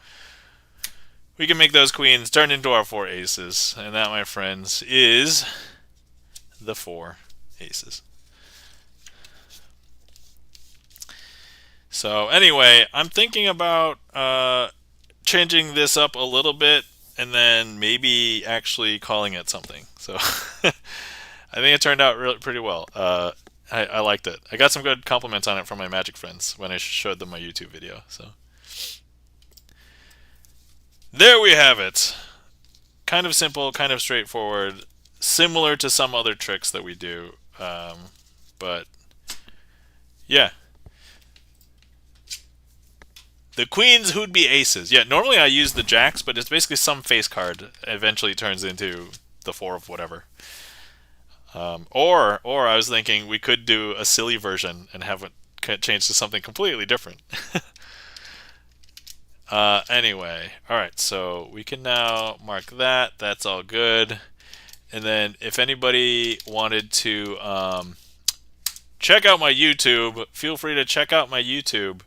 we can make those queens turn into our 4 aces. And that, my friends, is the 4 aces. So anyway, I'm thinking about changing this up a little bit and then maybe actually calling it something. So I think it turned out really pretty well. I liked it. I got some good compliments on it from my magic friends when I showed them my YouTube video. So there we have it. Kind of simple, kind of straightforward, similar to some other tricks that we do. But yeah. The queens who'd be aces. Yeah, normally I use the jacks, but it's basically some face card eventually turns into the 4 of whatever. Or I was thinking we could do a silly version and have it change to something completely different. Anyway, alright, so we can now mark that. That's all good. And then if anybody wanted to check out my YouTube, feel free to check out my YouTube.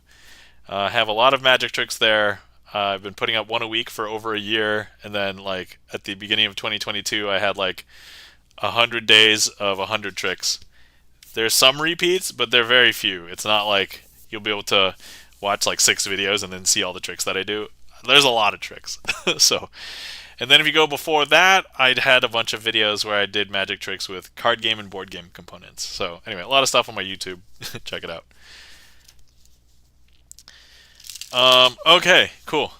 I have a lot of magic tricks there. I've been putting up one a week for over a year, and then like at the beginning of 2022 I had like 100 days of 100 tricks. There's some repeats, but they're very few. It's not like you'll be able to watch like 6 videos and then see all the tricks that I do. There's a lot of tricks. So, and then if you go before that, I'd had a bunch of videos where I did magic tricks with card game and board game components. So anyway, a lot of stuff on my YouTube. Check it out. Okay, cool.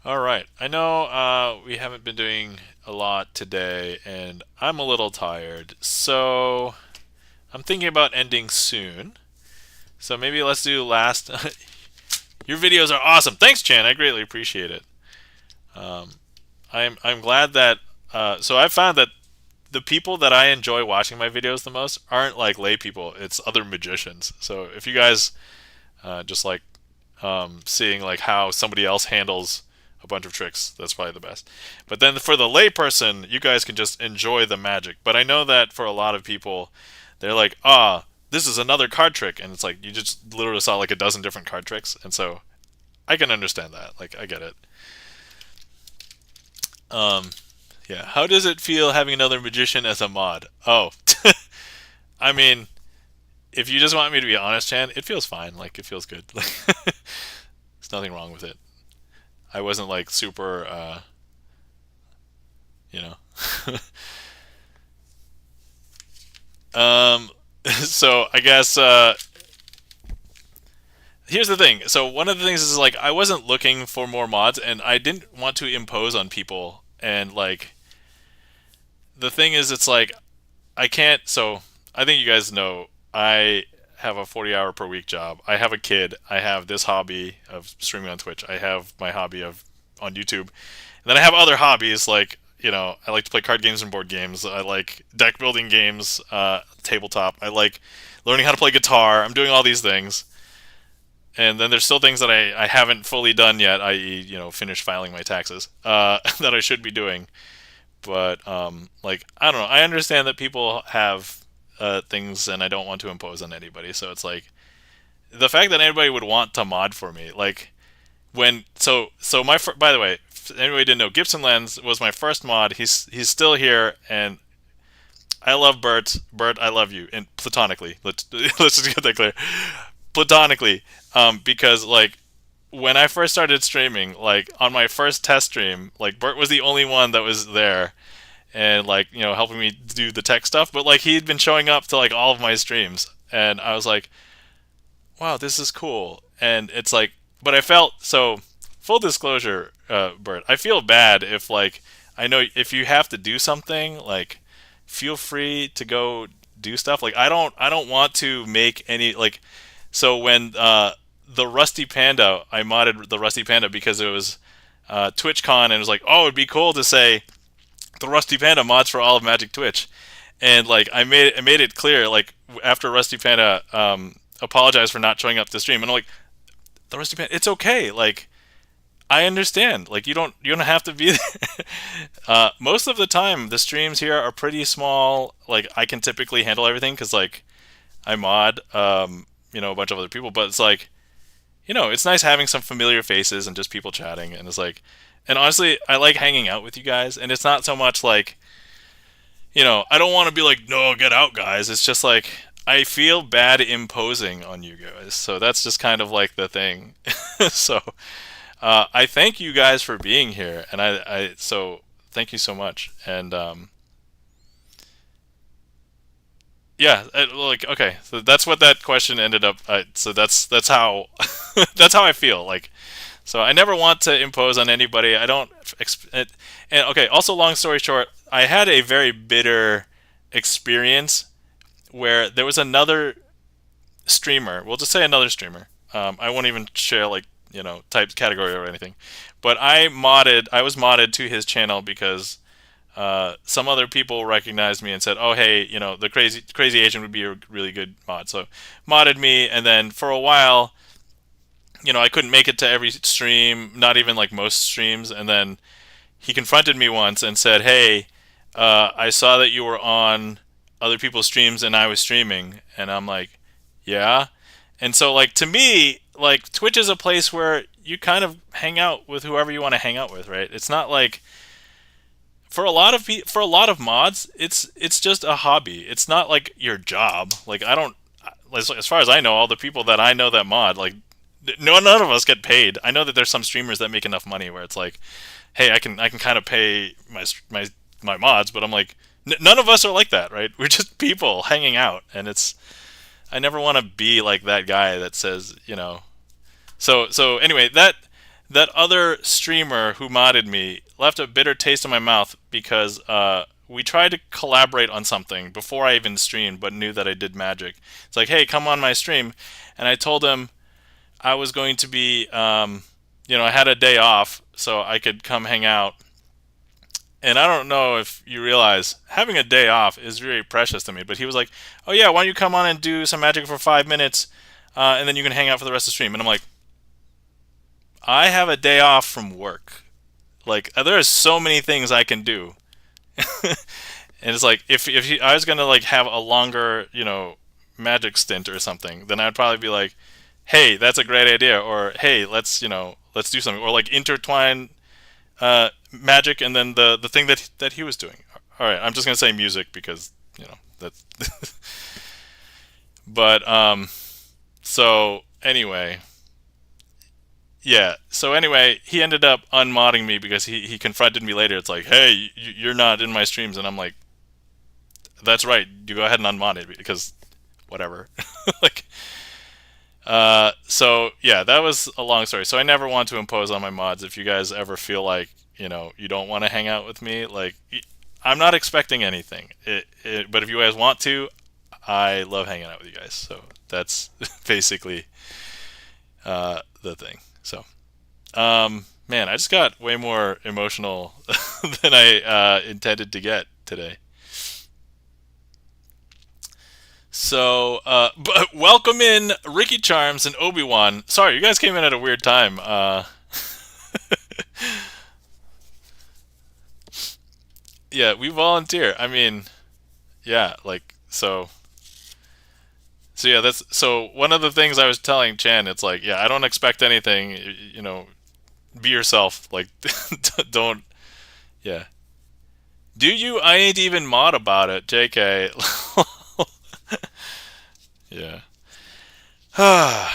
Alright, I know we haven't been doing a lot today, and I'm a little tired, so I'm thinking about ending soon. So maybe let's do last... Your videos are awesome! Thanks, Chan, I greatly appreciate it. I'm glad that... so I've found that the people that I enjoy watching my videos the most aren't like lay people, it's other magicians. So if you guys just like seeing like how somebody else handles a bunch of tricks, that's probably the best. But then for the layperson, you guys can just enjoy the magic. But I know that for a lot of people, they're like, this is another card trick, and it's like you just literally saw like a dozen different card tricks, and so I can understand that. Like I get it. Yeah. How does it feel having another magician as a mod? Oh, I mean, if you just want me to be honest, Chan, it feels fine. Like it feels good. Like there's nothing wrong with it. I wasn't like super, you know. So I guess here's the thing. So one of the things is like I wasn't looking for more mods, and I didn't want to impose on people. And like the thing is, it's like I can't. So I think you guys know I have a 40-hour per week job. I have a kid. I have this hobby of streaming on Twitch. I have my hobby of on YouTube. And then I have other hobbies like, I like to play card games and board games. I like deck building games, tabletop. I like learning how to play guitar. I'm doing all these things. And then there's still things that I haven't fully done yet, i.e., finish filing my taxes, that I should be doing. But, like, I don't know. I understand that people have things, and I don't want to impose on anybody. So it's like the fact that anybody would want to mod for me, like when so by the way, if anybody didn't know, Gibson Lens was my first mod. He's still here, and I love Bert. Bert, I love you, and platonically. Let's just get that clear, platonically, because like when I first started streaming, like on my first test stream, like Bert was the only one that was there. and like helping me do the tech stuff. But like he'd been showing up to like all of my streams, and I was like, wow, this is cool. And it's like, but I felt so. Full disclosure, Bert, I feel bad if like I know if you have to do something, like feel free to go do stuff. Like I don't want to make any like. So when the Rusty Panda, I modded the Rusty Panda because it was TwitchCon, and it was like, oh, it'd be cool to say the Rusty Panda mods for all of Magic Twitch, and like I made it clear like after Rusty Panda apologized for not showing up to stream, and I'm like, the Rusty Panda, it's okay, like I understand, like you don't have to be there. Most of the time the streams here are pretty small, like I can typically handle everything because like I mod a bunch of other people, but it's like it's nice having some familiar faces and just people chatting, and it's like, and honestly, I like hanging out with you guys, and it's not so much like, I don't want to be like, no, get out, guys. It's just like I feel bad imposing on you guys, so that's just kind of like the thing. So I thank you guys for being here, and so thank you so much, and yeah, like okay, so that's what that question ended up. So that's how that's how I feel. Like, so I never want to impose on anybody. I don't. And okay, also, long story short, I had a very bitter experience where there was another streamer. We'll just say another streamer. I won't even share like type category or anything, but I was modded to his channel because some other people recognized me and said, "Oh, hey, the crazy agent would be a really good mod." So modded me, and then for a while, I couldn't make it to every stream, not even like most streams. And then he confronted me once and said, "Hey, I saw that you were on other people's streams and I was streaming," and I'm like, "Yeah." And so, like, to me, like Twitch is a place where you kind of hang out with whoever you want to hang out with, right? It's not like for a lot of mods, it's just a hobby. It's not like your job. Like I don't, as far as I know, all the people that I know that mod, like none of us get paid. I know that there's some streamers that make enough money where it's like, hey, I can kind of pay my mods, but I'm like, none of us are like that, right? We're just people hanging out, and I never want to be like that guy that says, So anyway, that other streamer who modded me left a bitter taste in my mouth because we tried to collaborate on something before I even streamed, but knew that I did magic. It's like, hey, come on my stream, and I told him I was going to be, I had a day off so I could come hang out. And I don't know if you realize having a day off is very precious to me. But he was like, "Oh yeah, why don't you come on and do some magic for 5 minutes, and then you can hang out for the rest of the stream?" And I'm like, I have a day off from work. Like there are so many things I can do, and it's like if I was gonna like have a longer magic stint or something, then I'd probably be like, "Hey, that's a great idea," or "Hey, let's do something," or like intertwine magic and then the thing that he was doing. All right, I'm just gonna say music because that's. But so anyway. Yeah. So anyway, he ended up unmodding me because he confronted me later. It's like, hey, you're not in my streams, and I'm like, that's right. You go ahead and unmod it because whatever. Like, so yeah, that was a long story. So I never want to impose on my mods. If you guys ever feel like you don't want to hang out with me, like I'm not expecting anything. But if you guys want to, I love hanging out with you guys. So that's basically the thing. So, man, I just got way more emotional than I intended to get today. So, but welcome in Ricky Charms and Obi-Wan. Sorry, you guys came in at a weird time. Yeah, we volunteer. I mean, yeah, like so. So yeah, that's so one of the things I was telling Chan. It's like, yeah, I don't expect anything. Be yourself. Like, don't. Yeah. Do you? I ain't even mod about it. JK. Yeah.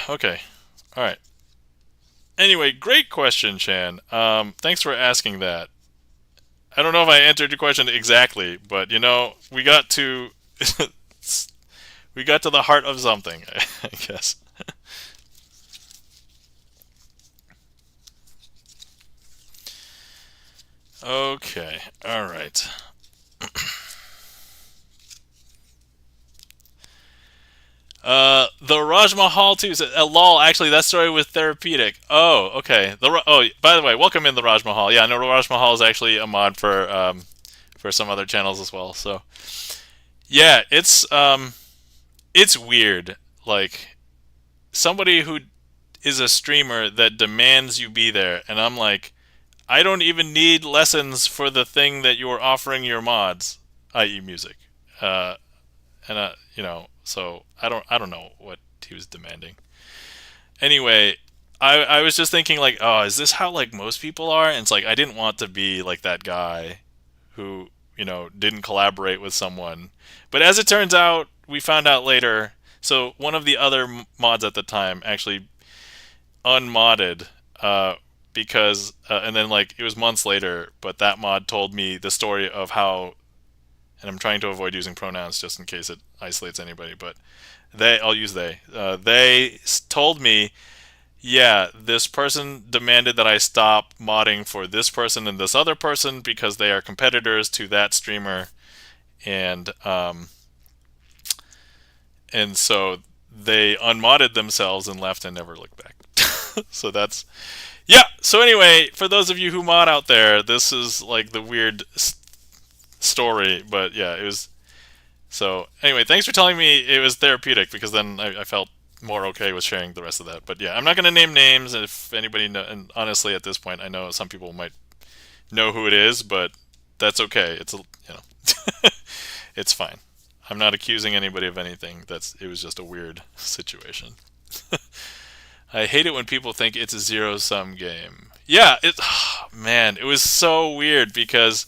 Okay. All right. Anyway, great question, Chan. Thanks for asking that. I don't know if I answered your question exactly, but you know, we got to we got to the heart of something, I guess. Okay, all right. The Raj Mahal too. Lol. Actually, that story was therapeutic. Oh, okay. By the way, welcome in the Raj Mahal. Yeah, I know Raj Mahal is actually a mod for some other channels as well. So yeah, it's weird. Like somebody who is a streamer that demands you be there, and I'm like, I don't even need lessons for the thing that you are offering your mods, i.e., music. Uh, and you know, so I don't know what he was demanding. Anyway, I was just thinking like, oh, is this how like most people are? And it's like I didn't want to be like that guy who didn't collaborate with someone. But as it turns out, we found out later. So one of the other mods at the time actually unmodded because and then like it was months later, but that mod told me the story of how, and I'm trying to avoid using pronouns just in case it isolates anybody, but I'll use they. They told me, yeah, this person demanded that I stop modding for this person and this other person because they are competitors to that streamer, and so they unmodded themselves and left and never looked back. So that's yeah. So anyway, for those of you who mod out there, this is like the weird story, but yeah, it was. So anyway, thanks for telling me it was therapeutic because then I felt more okay with sharing the rest of that. But yeah, I'm not going to name names if anybody know, and honestly at this point I know some people might know who it is, but that's okay. It's fine. I'm not accusing anybody of anything. It was just a weird situation. I hate it when people think it's a zero-sum game. Yeah, man, it was so weird because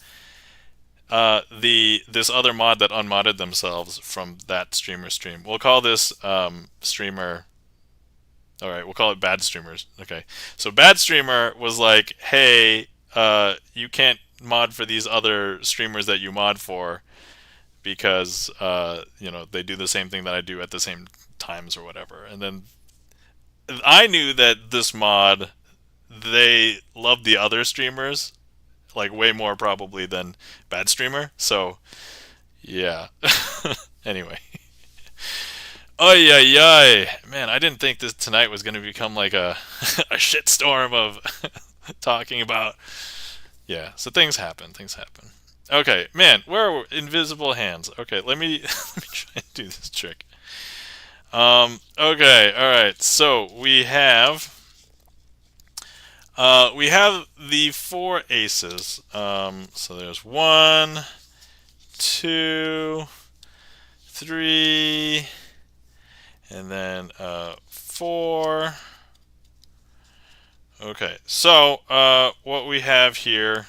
this other mod that unmodded themselves from that streamer stream. We'll call this streamer. All right, we'll call it bad streamers. Okay, so bad streamer was like, hey, you can't mod for these other streamers that you mod for because they do the same thing that I do at the same times or whatever. And then I knew that this mod, they loved the other streamers like way more probably than bad streamer. So yeah. Anyway. Oh yeah. Man, I didn't think this tonight was going to become like a a shitstorm of talking about. Yeah, so things happen. Okay, man, where are invisible hands? Okay, let me let me try and do this trick. Okay, all right. So we have the four aces. So there's 1, 2, 3, and then 4. Okay, so what we have here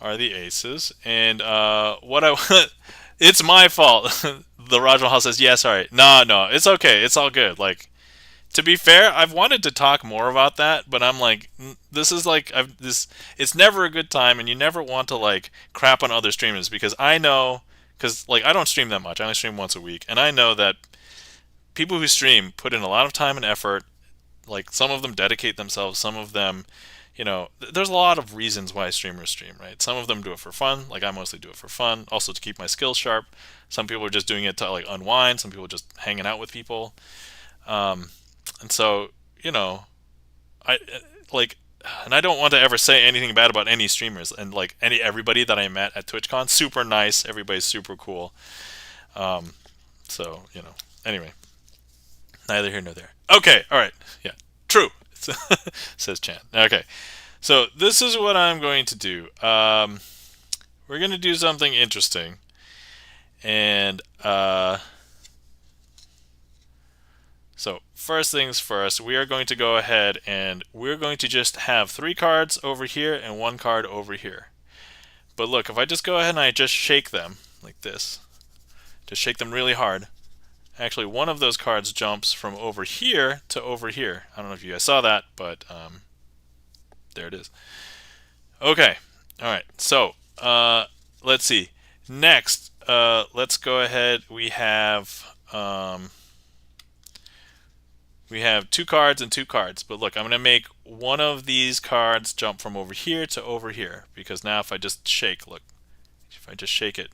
are the aces, and what I want. It's my fault. The Raj Mahal says, yeah, sorry. No, it's okay. It's all good. Like, to be fair, I've wanted to talk more about that, but I'm like, this is like, it's never a good time, and you never want to like crap on other streamers because I know, because like I don't stream that much. I only stream once a week, and I know that people who stream put in a lot of time and effort. Like some of them dedicate themselves, some of them, there's a lot of reasons why streamers stream, right? Some of them do it for fun, like I mostly do it for fun, also to keep my skills sharp. Some people are just doing it to like unwind. Some people are just hanging out with people. And so, I like, and I don't want to ever say anything bad about any streamers. And like everybody that I met at TwitchCon, super nice. Everybody's super cool. So anyway, neither here nor there. Okay, all right, yeah, true. Says Chan. Okay, so this is what I'm going to do. We're going to do something interesting, and so first things first, we are going to go ahead and we're going to just have 3 cards over here and 1 card over here. But look, if I just go ahead and I just shake them like this, just shake them really hard, actually one of those cards jumps from over here to over here. I don't know if you guys saw that, but there it is. Okay, all right, so let's see. Next, let's go ahead. We have 2 cards and 2 cards. But look, I'm going to make one of these cards jump from over here to over here. Because now if I just shake, look. If I just shake it,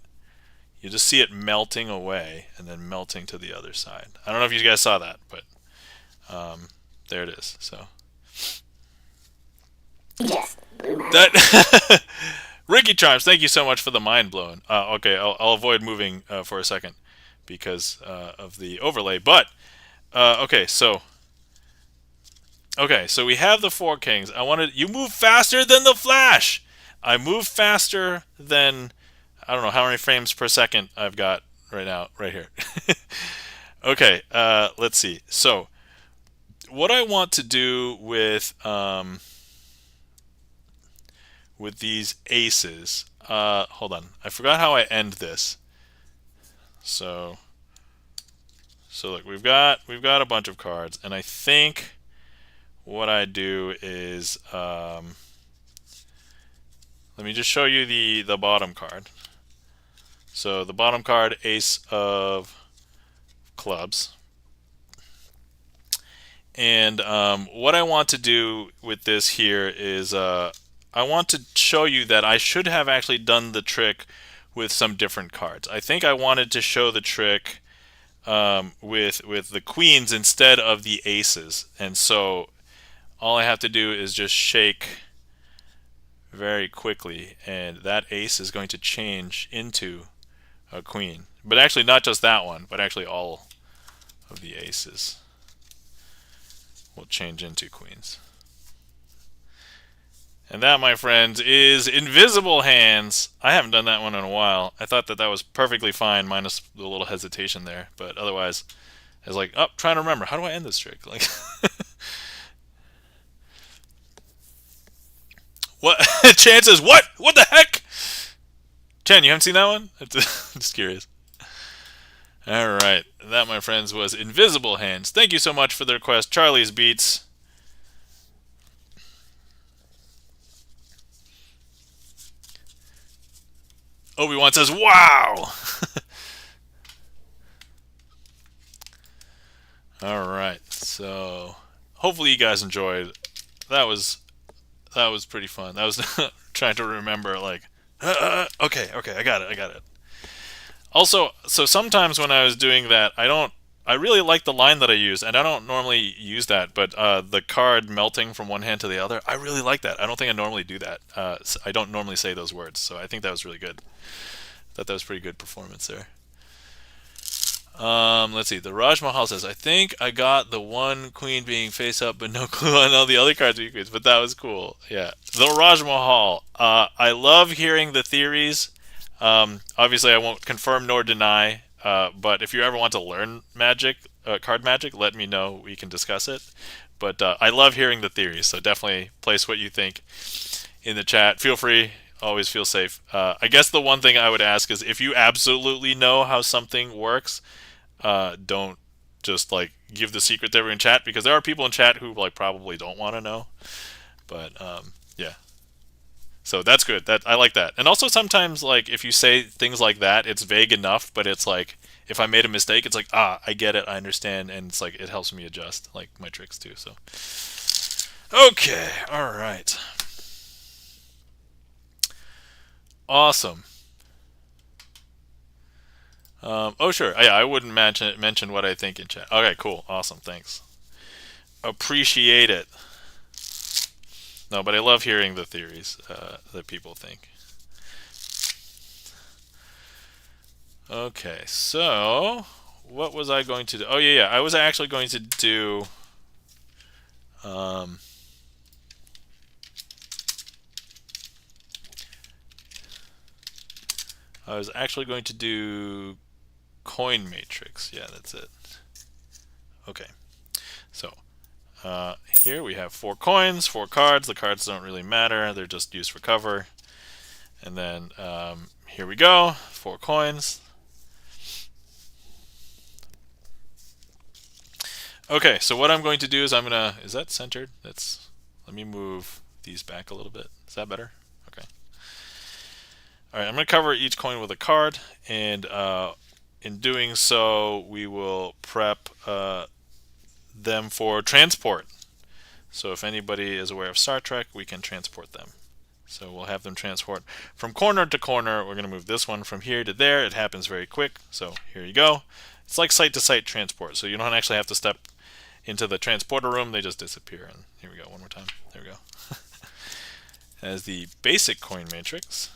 you just see it melting away and then melting to the other side. I don't know if you guys saw that, but there it is. So Yes. that Ricky Charms, thank you so much for the mind blowing. Okay, I'll avoid moving for a second because of the overlay. But okay, so we have the 4 kings. You move faster than the Flash. I move faster than, I don't know how many frames per second I've got right now, right here. Okay, let's see. So, what I want to do with these aces. Hold on, I forgot how I end this. So look, we've got a bunch of cards, and I think what I do is let me just show you the bottom card. So the bottom card, Ace of Clubs. And what I want to do with this here is I want to show you that I should have actually done the trick with some different cards. I think I wanted to show the trick with the queens instead of the aces. And so all I have to do is just shake very quickly, and that ace is going to change into a queen. But actually not just that one, but actually all of the aces will change into queens. And that, my friends, is Invisible Hands. I haven't done that one in a while. I thought that was perfectly fine, minus the little hesitation there. But otherwise, I was like, oh, trying to remember, how do I end this trick? Like, what? Chances? What? What the heck? Chen, you haven't seen that one? I'm just curious. Alright, that, my friends, was Invisible Hands. Thank you so much for the request. Charlie's Beats. Obi-Wan says, wow! Alright, so hopefully you guys enjoyed. That was pretty fun. That was trying to remember, like, okay, I got it. Also, so sometimes when I was doing that, I really like the line that I use, and I don't normally use that, but the card melting from one hand to the other, I really like that. I don't think I normally do that. I don't normally say those words, so I think that was really good. I thought that was pretty good performance there. Let's see. The Raj Mahal says, I think I got the one queen being face up, but no clue on all the other cards being queens, but that was cool. Yeah. The Raj Mahal. I love hearing the theories. Obviously, I won't confirm nor deny, but if you ever want to learn magic, card magic, let me know. We can discuss it. But I love hearing the theories, so definitely place what you think in the chat. Feel free. Always feel safe. I guess the one thing I would ask is if you absolutely know how something works, don't just like give the secret to everyone in chat, because there are people in chat who like probably don't want to know. But yeah. So that's good. That I like that. And also sometimes like if you say things like that, it's vague enough, but it's like if I made a mistake, it's like, I get it, I understand, and it's like it helps me adjust like my tricks too. So okay, all right. Awesome. Oh sure, yeah, I wouldn't mention what I think in chat. Okay, cool, awesome, thanks. Appreciate it. No, but I love hearing the theories that people think. Okay, so what was I going to do? Oh yeah, I was actually going to do. I was actually going to do coin matrix. Yeah, that's it. Okay, so here we have 4 coins, 4 cards. The cards don't really matter; they're just used for cover. And then here we go, 4 coins. Okay, so what I'm going to do is is that centered? Let me move these back a little bit. Is that better? Okay. All right, I'm going to cover each coin with a card, and in doing so, we will prep them for transport. So if anybody is aware of Star Trek, we can transport them. So we'll have them transport from corner to corner. We're going to move this one from here to there. It happens very quick. So here you go. It's like site-to-site transport. So you don't actually have to step into the transporter room. They just disappear. And here we go. One more time. There we go. As the basic coin matrix.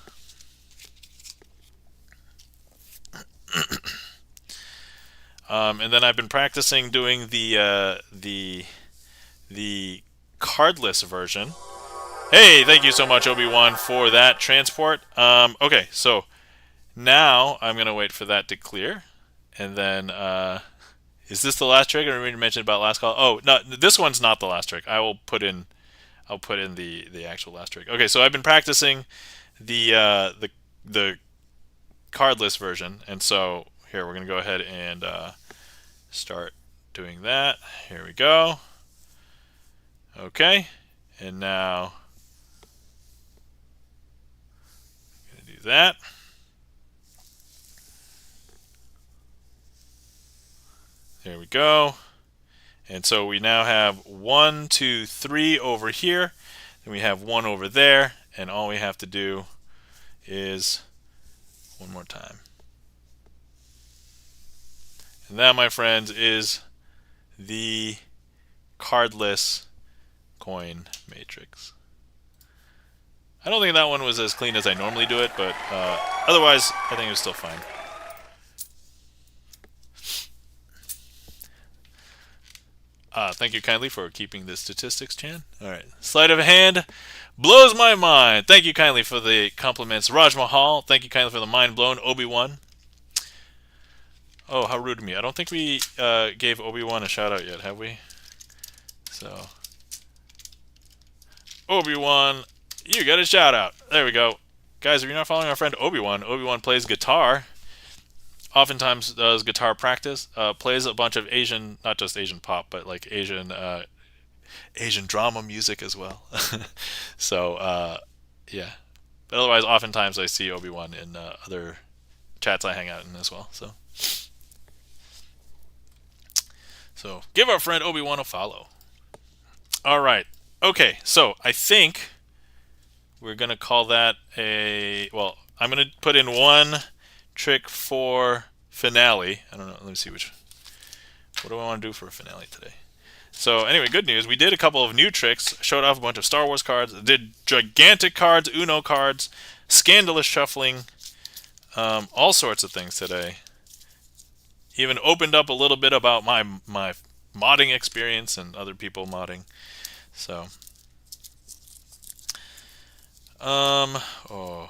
And then I've been practicing doing the cardless version. Hey, thank you so much, Obi-Wan, for that transport. Okay, so now I'm going to wait for that to clear. And then, is this the last trick? I remember you mentioned about last call. Oh, no, this one's not the last trick. I'll put in the actual last trick. Okay, so I've been practicing the cardless version. And so here, we're going to go ahead and start doing that. Here we go. Okay, and now I'm going to do that. There we go. And so we now have 1, 2, 3 over here. Then we have 1 over there. And all we have to do is one more time. And that, my friends, is the cardless coin matrix. I don't think that one was as clean as I normally do it, but otherwise, I think it was still fine. Thank you kindly for keeping the statistics, Chan. Alright. Sleight of hand blows my mind. Thank you kindly for the compliments, Raj Mahal. Thank you kindly for the mind blown, Obi-Wan. Oh, how rude of me. I don't think we gave Obi-Wan a shout out yet, have we? So, Obi-Wan, you got a shout out. There we go. Guys, if you're not following our friend Obi-Wan, Obi-Wan plays guitar. Oftentimes does guitar practice, plays a bunch of Asian, not just Asian pop, but like Asian drama music as well. So, yeah. But otherwise, oftentimes I see Obi-Wan in other chats I hang out in as well. So give our friend Obi-Wan a follow. All right. Okay, so I think we're going to call that well, I'm going to put in one trick for finale. I don't know. Let me see what do I want to do for a finale today? So anyway, good news. We did a couple of new tricks. Showed off a bunch of Star Wars cards. Did gigantic cards, Uno cards, scandalous shuffling, all sorts of things today. Even opened up a little bit about my modding experience and other people modding. So, oh,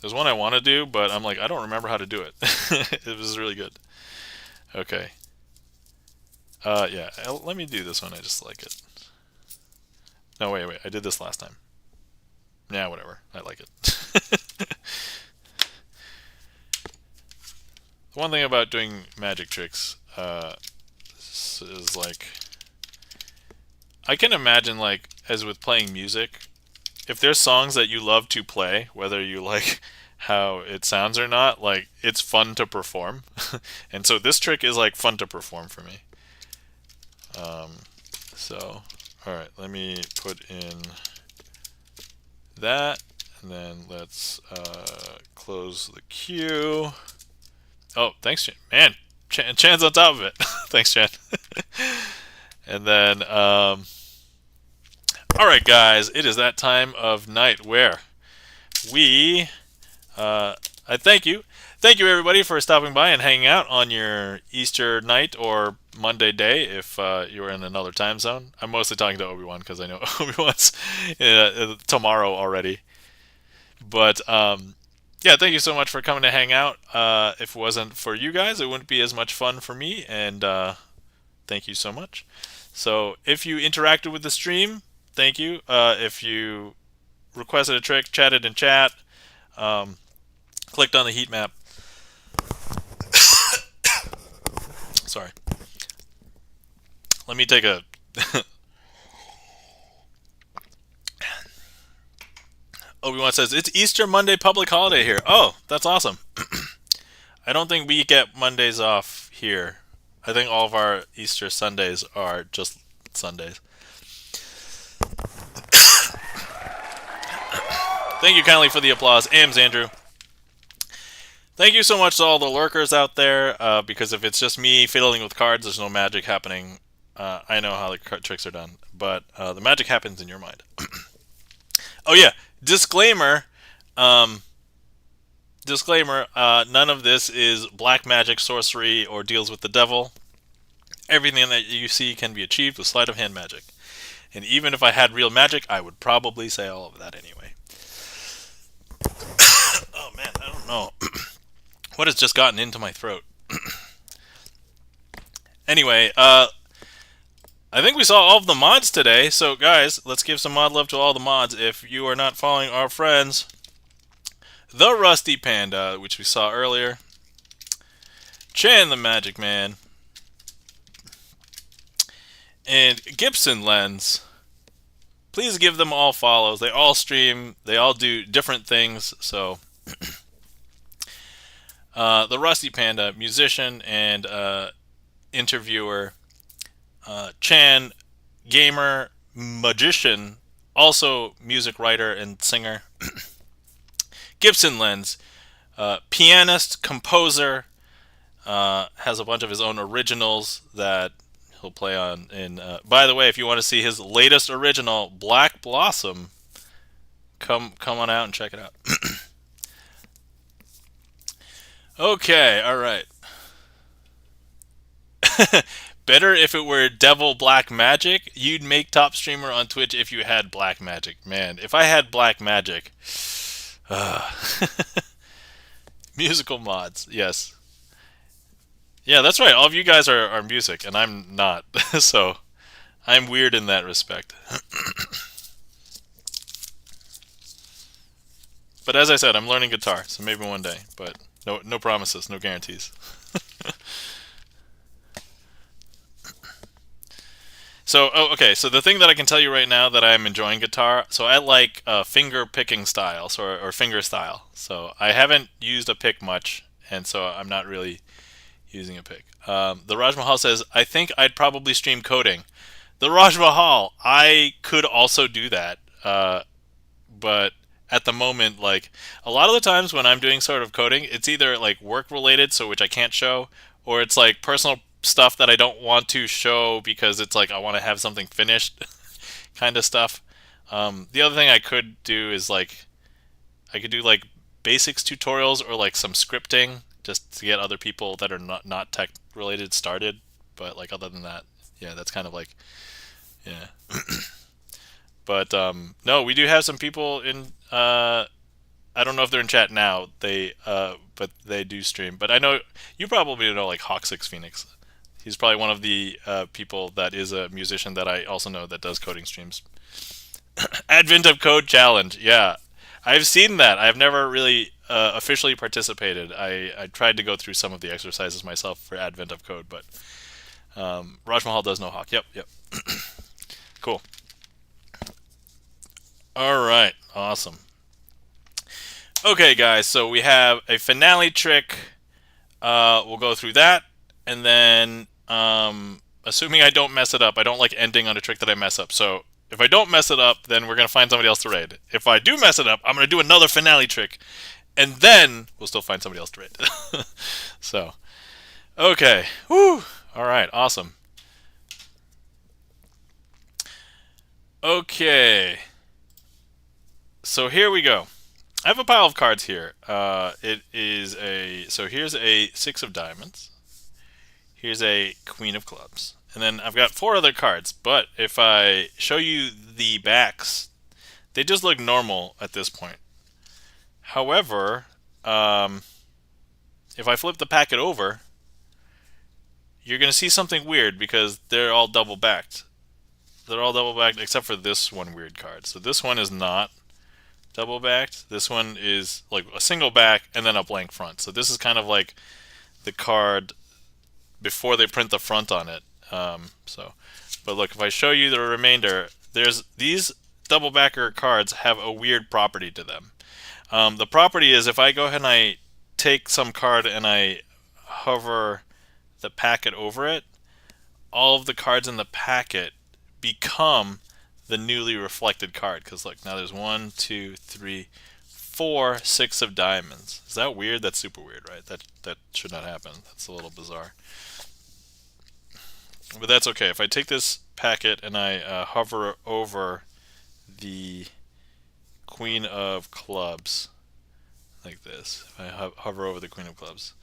there's one I want to do, but I'm like, I don't remember how to do it. It was really good. Okay. Yeah, let me do this one. I just like it. No, wait. I did this last time. Yeah, whatever. I like it. The one thing about doing magic tricks is like, I can imagine, like, as with playing music, if there's songs that you love to play, whether you like how it sounds or not, like, it's fun to perform. And so this trick is like fun to perform for me. So, alright, let me put in that, and then let's close the queue. Oh, thanks, Chan. Man, Chan's on top of it. Thanks, Chan. And then, alright, guys, it is that time of night where we, I thank you. Thank you, everybody, for stopping by and hanging out on your Easter night or Monday day if you were in another time zone. I'm mostly talking to Obi-Wan because I know Obi-Wan's tomorrow already. But, yeah, thank you so much for coming to hang out. If it wasn't for you guys, it wouldn't be as much fun for me, and thank you so much. So if you interacted with the stream, thank you. If you requested a trick, chatted in chat, clicked on the heat map. Sorry. Let me take a Obi-Wan says, it's Easter Monday public holiday here. Oh, that's awesome. I don't think we get Mondays off here. I think all of our Easter Sundays are just Sundays. Thank you kindly for the applause. Ams, Andrew. Thank you so much to all the lurkers out there, because if it's just me fiddling with cards, there's no magic happening. I know how the card tricks are done, but the magic happens in your mind. Oh yeah, disclaimer. Disclaimer, none of this is black magic, sorcery, or deals with the devil. Everything that you see can be achieved with sleight of hand magic. And even if I had real magic, I would probably say all of that anyway. Oh man, I don't know. What has just gotten into my throat? Anyway, I think we saw all of the mods today. So guys, let's give some mod love to all the mods. If you are not following our friends, the Rusty Panda, which we saw earlier, Chan the Magic Man, and Gibson Lens. Please give them all follows. They all stream. They all do different things. So the Rusty Panda, musician and interviewer, Chan, gamer, magician, also music writer and singer. Gibson Lens, pianist, composer, has a bunch of his own originals that he'll play on. And by the way, if you want to see his latest original, Black Blossom, come on out and check it out. Okay, all right. Better if it were Devil Black Magic. You'd make top streamer on Twitch if you had black magic. Man, if I had black magic. Musical mods, yes. Yeah, that's right. All of you guys are music, and I'm not. So I'm weird in that respect. But as I said, I'm learning guitar, so maybe one day. But no promises, no guarantees. So, okay. So the thing that I can tell you right now that I'm enjoying guitar. So I like finger picking style, or finger style. So I haven't used a pick much, and so I'm not really using a pick. The Raj Mahal says, I think I'd probably stream coding. The Raj Mahal, I could also do that, but at the moment, like a lot of the times when I'm doing sort of coding, it's either like work related, so which I can't show, or it's like personal stuff that I don't want to show because it's like I want to have something finished, kind of stuff. The other thing I could do is like I could do like basics tutorials or like some scripting just to get other people that are not tech related started. But like other than that, yeah, that's kind of like yeah. But no, we do have some people in. I don't know if they're in chat now. But they do stream. But I know you probably know like Hawk6 Phoenix. He's probably one of the people that is a musician that I also know that does coding streams. Advent of Code Challenge. Yeah, I've seen that. I've never really officially participated. I tried to go through some of the exercises myself for Advent of Code, but Raj Mahal does know Hawk. Yep. Cool. All right. Awesome. Okay, guys. So we have a finale trick. We'll go through that, and then assuming I don't mess it up, I don't like ending on a trick that I mess up. So if I don't mess it up, then we're going to find somebody else to raid. If I do mess it up, I'm going to do another finale trick, and then we'll still find somebody else to raid. So, okay. Woo! All right, awesome. Okay. So here we go. I have a pile of cards here. So here's a 6 of diamonds. Here's a Queen of clubs. And then I've got 4 other cards, but if I show you the backs, they just look normal at this point. However, if I flip the packet over, you're going to see something weird because they're all double backed. They're all double backed except for this one weird card. So this one is not double backed. This one is like a single back and then a blank front. So this is kind of like the card before they print the front on it. But look, if I show you the remainder, there's these double backer cards have a weird property to them. The property is if I go ahead and I take some card and I hover the packet over it, all of the cards in the packet become the newly reflected card. Because look, now there's 1, 2, 3, 4, 6 of diamonds. Is that weird? That's super weird, right? That should not happen. That's a little bizarre. But that's okay. If I take this packet and I hover over the Queen of Clubs, like this, if I hover over the Queen of Clubs,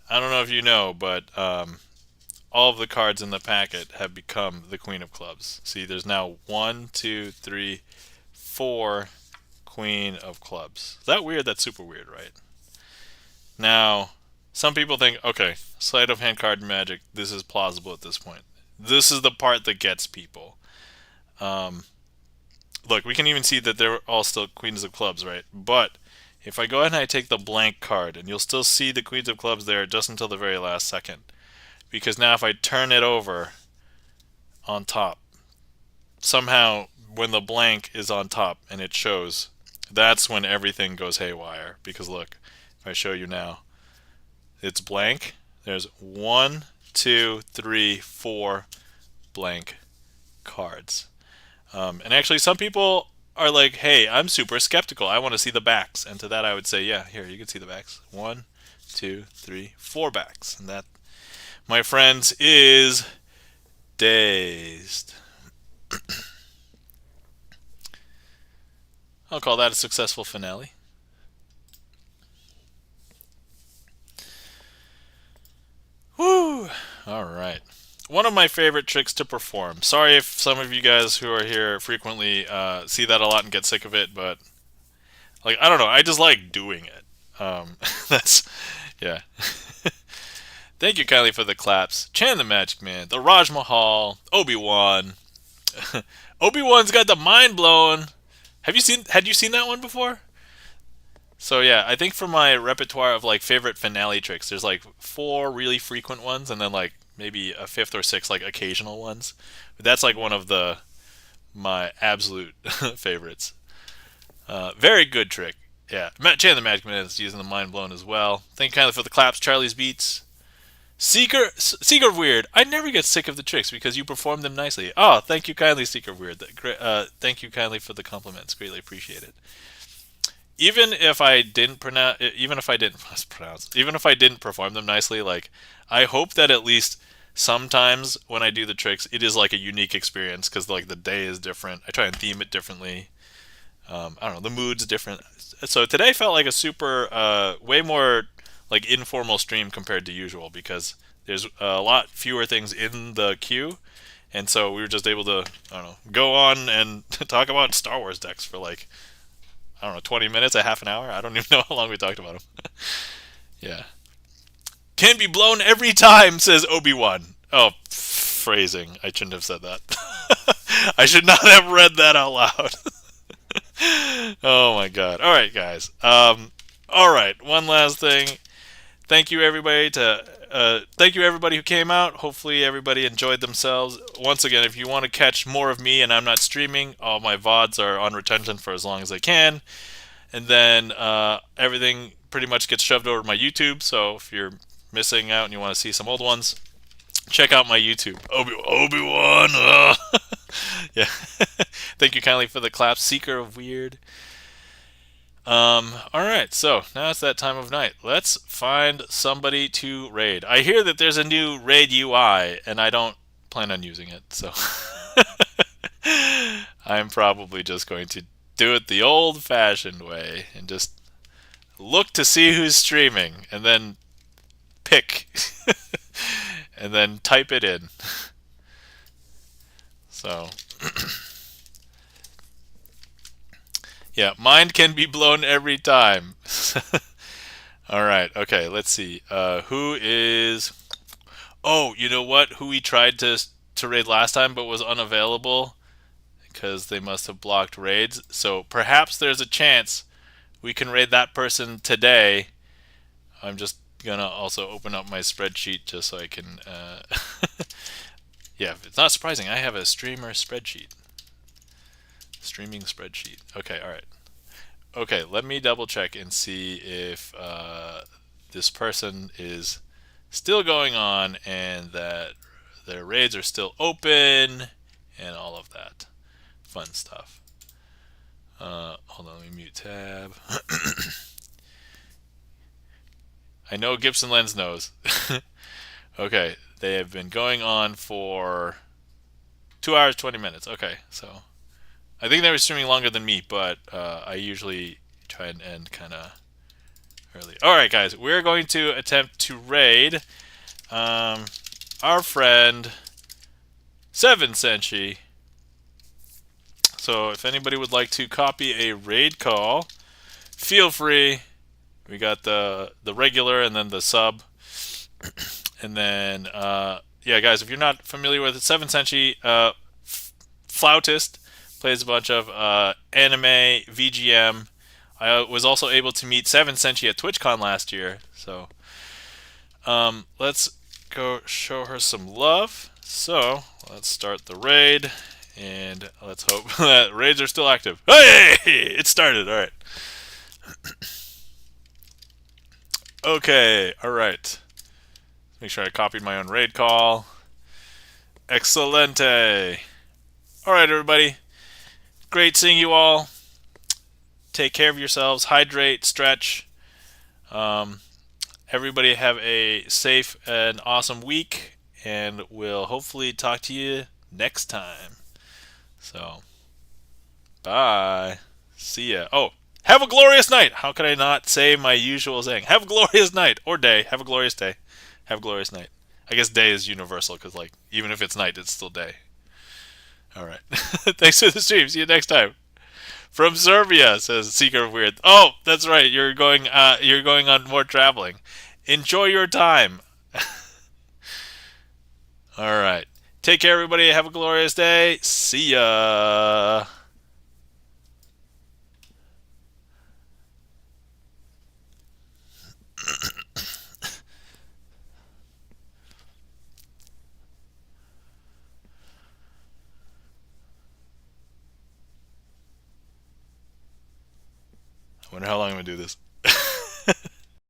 I don't know if you know, but all of the cards in the packet have become the Queen of Clubs. See, there's now 1, 2, 3, 4 Queen of Clubs. Is that weird? That's super weird, right? Now, some people think, okay, sleight of hand card magic, this is plausible at this point. This is the part that gets people. Look, we can even see that they're all still Queens of Clubs, right? But if I go ahead and I take the blank card, and you'll still see the Queens of Clubs there just until the very last second. Because now if I turn it over on top, somehow when the blank is on top and it shows, that's when everything goes haywire. Because look, if I show you now, it's blank. There's 1, 2, 3, 4 blank cards. And actually some people are like, hey, I'm super skeptical. I want to see the backs. And to that I would say, yeah, here, you can see the backs. 1, 2, 3, 4 backs. And that, my friends, is dazed. I'll call that a successful finale. Woo! Alright. One of my favorite tricks to perform. Sorry if some of you guys who are here frequently see that a lot and get sick of it, but like, I don't know, I just like doing it. That's, yeah. Thank you kindly for the claps. Chan the Magic Man, the Raj Mahal, Obi-Wan. Obi-Wan's got the mind blown. Had you seen that one before? So yeah, I think for my repertoire of like favorite finale tricks, there's like 4 really frequent ones and then like maybe a 5th or 6th like occasional ones. But that's like one of my absolute favorites. Very good trick. Yeah, Chan the Magic Man is using the mind blown as well. Thank you kindly for the claps, Charlie's Beats. Seeker of Weird. I never get sick of the tricks because you perform them nicely. Oh, thank you kindly, Seeker of Weird. Thank you kindly for the compliments. Greatly appreciate it. Even if I didn't perform them nicely, like, I hope that at least sometimes when I do the tricks, it is like a unique experience because like the day is different. I try and theme it differently. I don't know, the mood's different. So today felt like a super, way more like informal stream compared to usual because there's a lot fewer things in the queue, and so we were just able to, I don't know, go on and talk about Star Wars decks for like, I don't know, 20 minutes, a half an hour. I don't even know how long we talked about them. Yeah. Can be blown every time, says Obi-Wan. Oh, phrasing. I shouldn't have said that. I should not have read that out loud. Oh my god. All right, guys. All right. One last thing. Thank you everybody who came out. Hopefully everybody enjoyed themselves. Once again, if you want to catch more of me and I'm not streaming, all my VODs are on retention for as long as I can. And then everything pretty much gets shoved over to my YouTube. So if you're missing out and you want to see some old ones, check out my YouTube. Obi-Wan. Yeah. Thank you kindly for the claps. Seeker of Weird. Alright, so now it's that time of night. Let's find somebody to raid. I hear that there's a new raid UI, and I don't plan on using it, so I'm probably just going to do it the old-fashioned way and just look to see who's streaming, and then pick, and then type it in. So... yeah, mind can be blown every time. Alright, okay, let's see. Who is... Oh, you know what? Who we tried to raid last time but was unavailable because they must have blocked raids. So perhaps there's a chance we can raid that person today. I'm just going to also open up my spreadsheet just so I can... Yeah, it's not surprising. I have a streamer spreadsheet. Streaming spreadsheet. Okay, all right. Okay, let me double check and see if this person is still going on and that their raids are still open and all of that fun stuff. Hold on, let me mute tab. I know Gibson Lens knows. Okay, they have been going on for 2 hours 20 minutes. Okay, so I think they were streaming longer than me, but I usually try and end kind of early. All right, guys, we're going to attempt to raid our friend 7Senshi. So if anybody would like to copy a raid call, feel free. We got the regular and then the sub. And then, yeah, guys, if you're not familiar with it, 7Senshi, flautist, plays a bunch of anime, VGM. I was also able to meet 7Senshi at TwitchCon last year. So let's go show her some love. So let's start the raid. And let's hope that raids are still active. Hey, it started. All right. Okay. All right. Make sure I copied my own raid call. Excelente. All right, everybody. Great seeing you all. Take care of yourselves. Hydrate. Stretch. Everybody have a safe and awesome week. And we'll hopefully talk to you next time. So, bye. See ya. Oh, have a glorious night. How could I not say my usual saying? Have a glorious night or day. Have a glorious day. Have a glorious night. I guess day is universal because, like, even if it's night, it's still day. All right. Thanks for the stream. See you next time. From Serbia, says Seeker of Weird. Oh, that's right. You're going on more traveling. Enjoy your time. All right. Take care, everybody. Have a glorious day. See ya. I wonder how long I'm going to do this.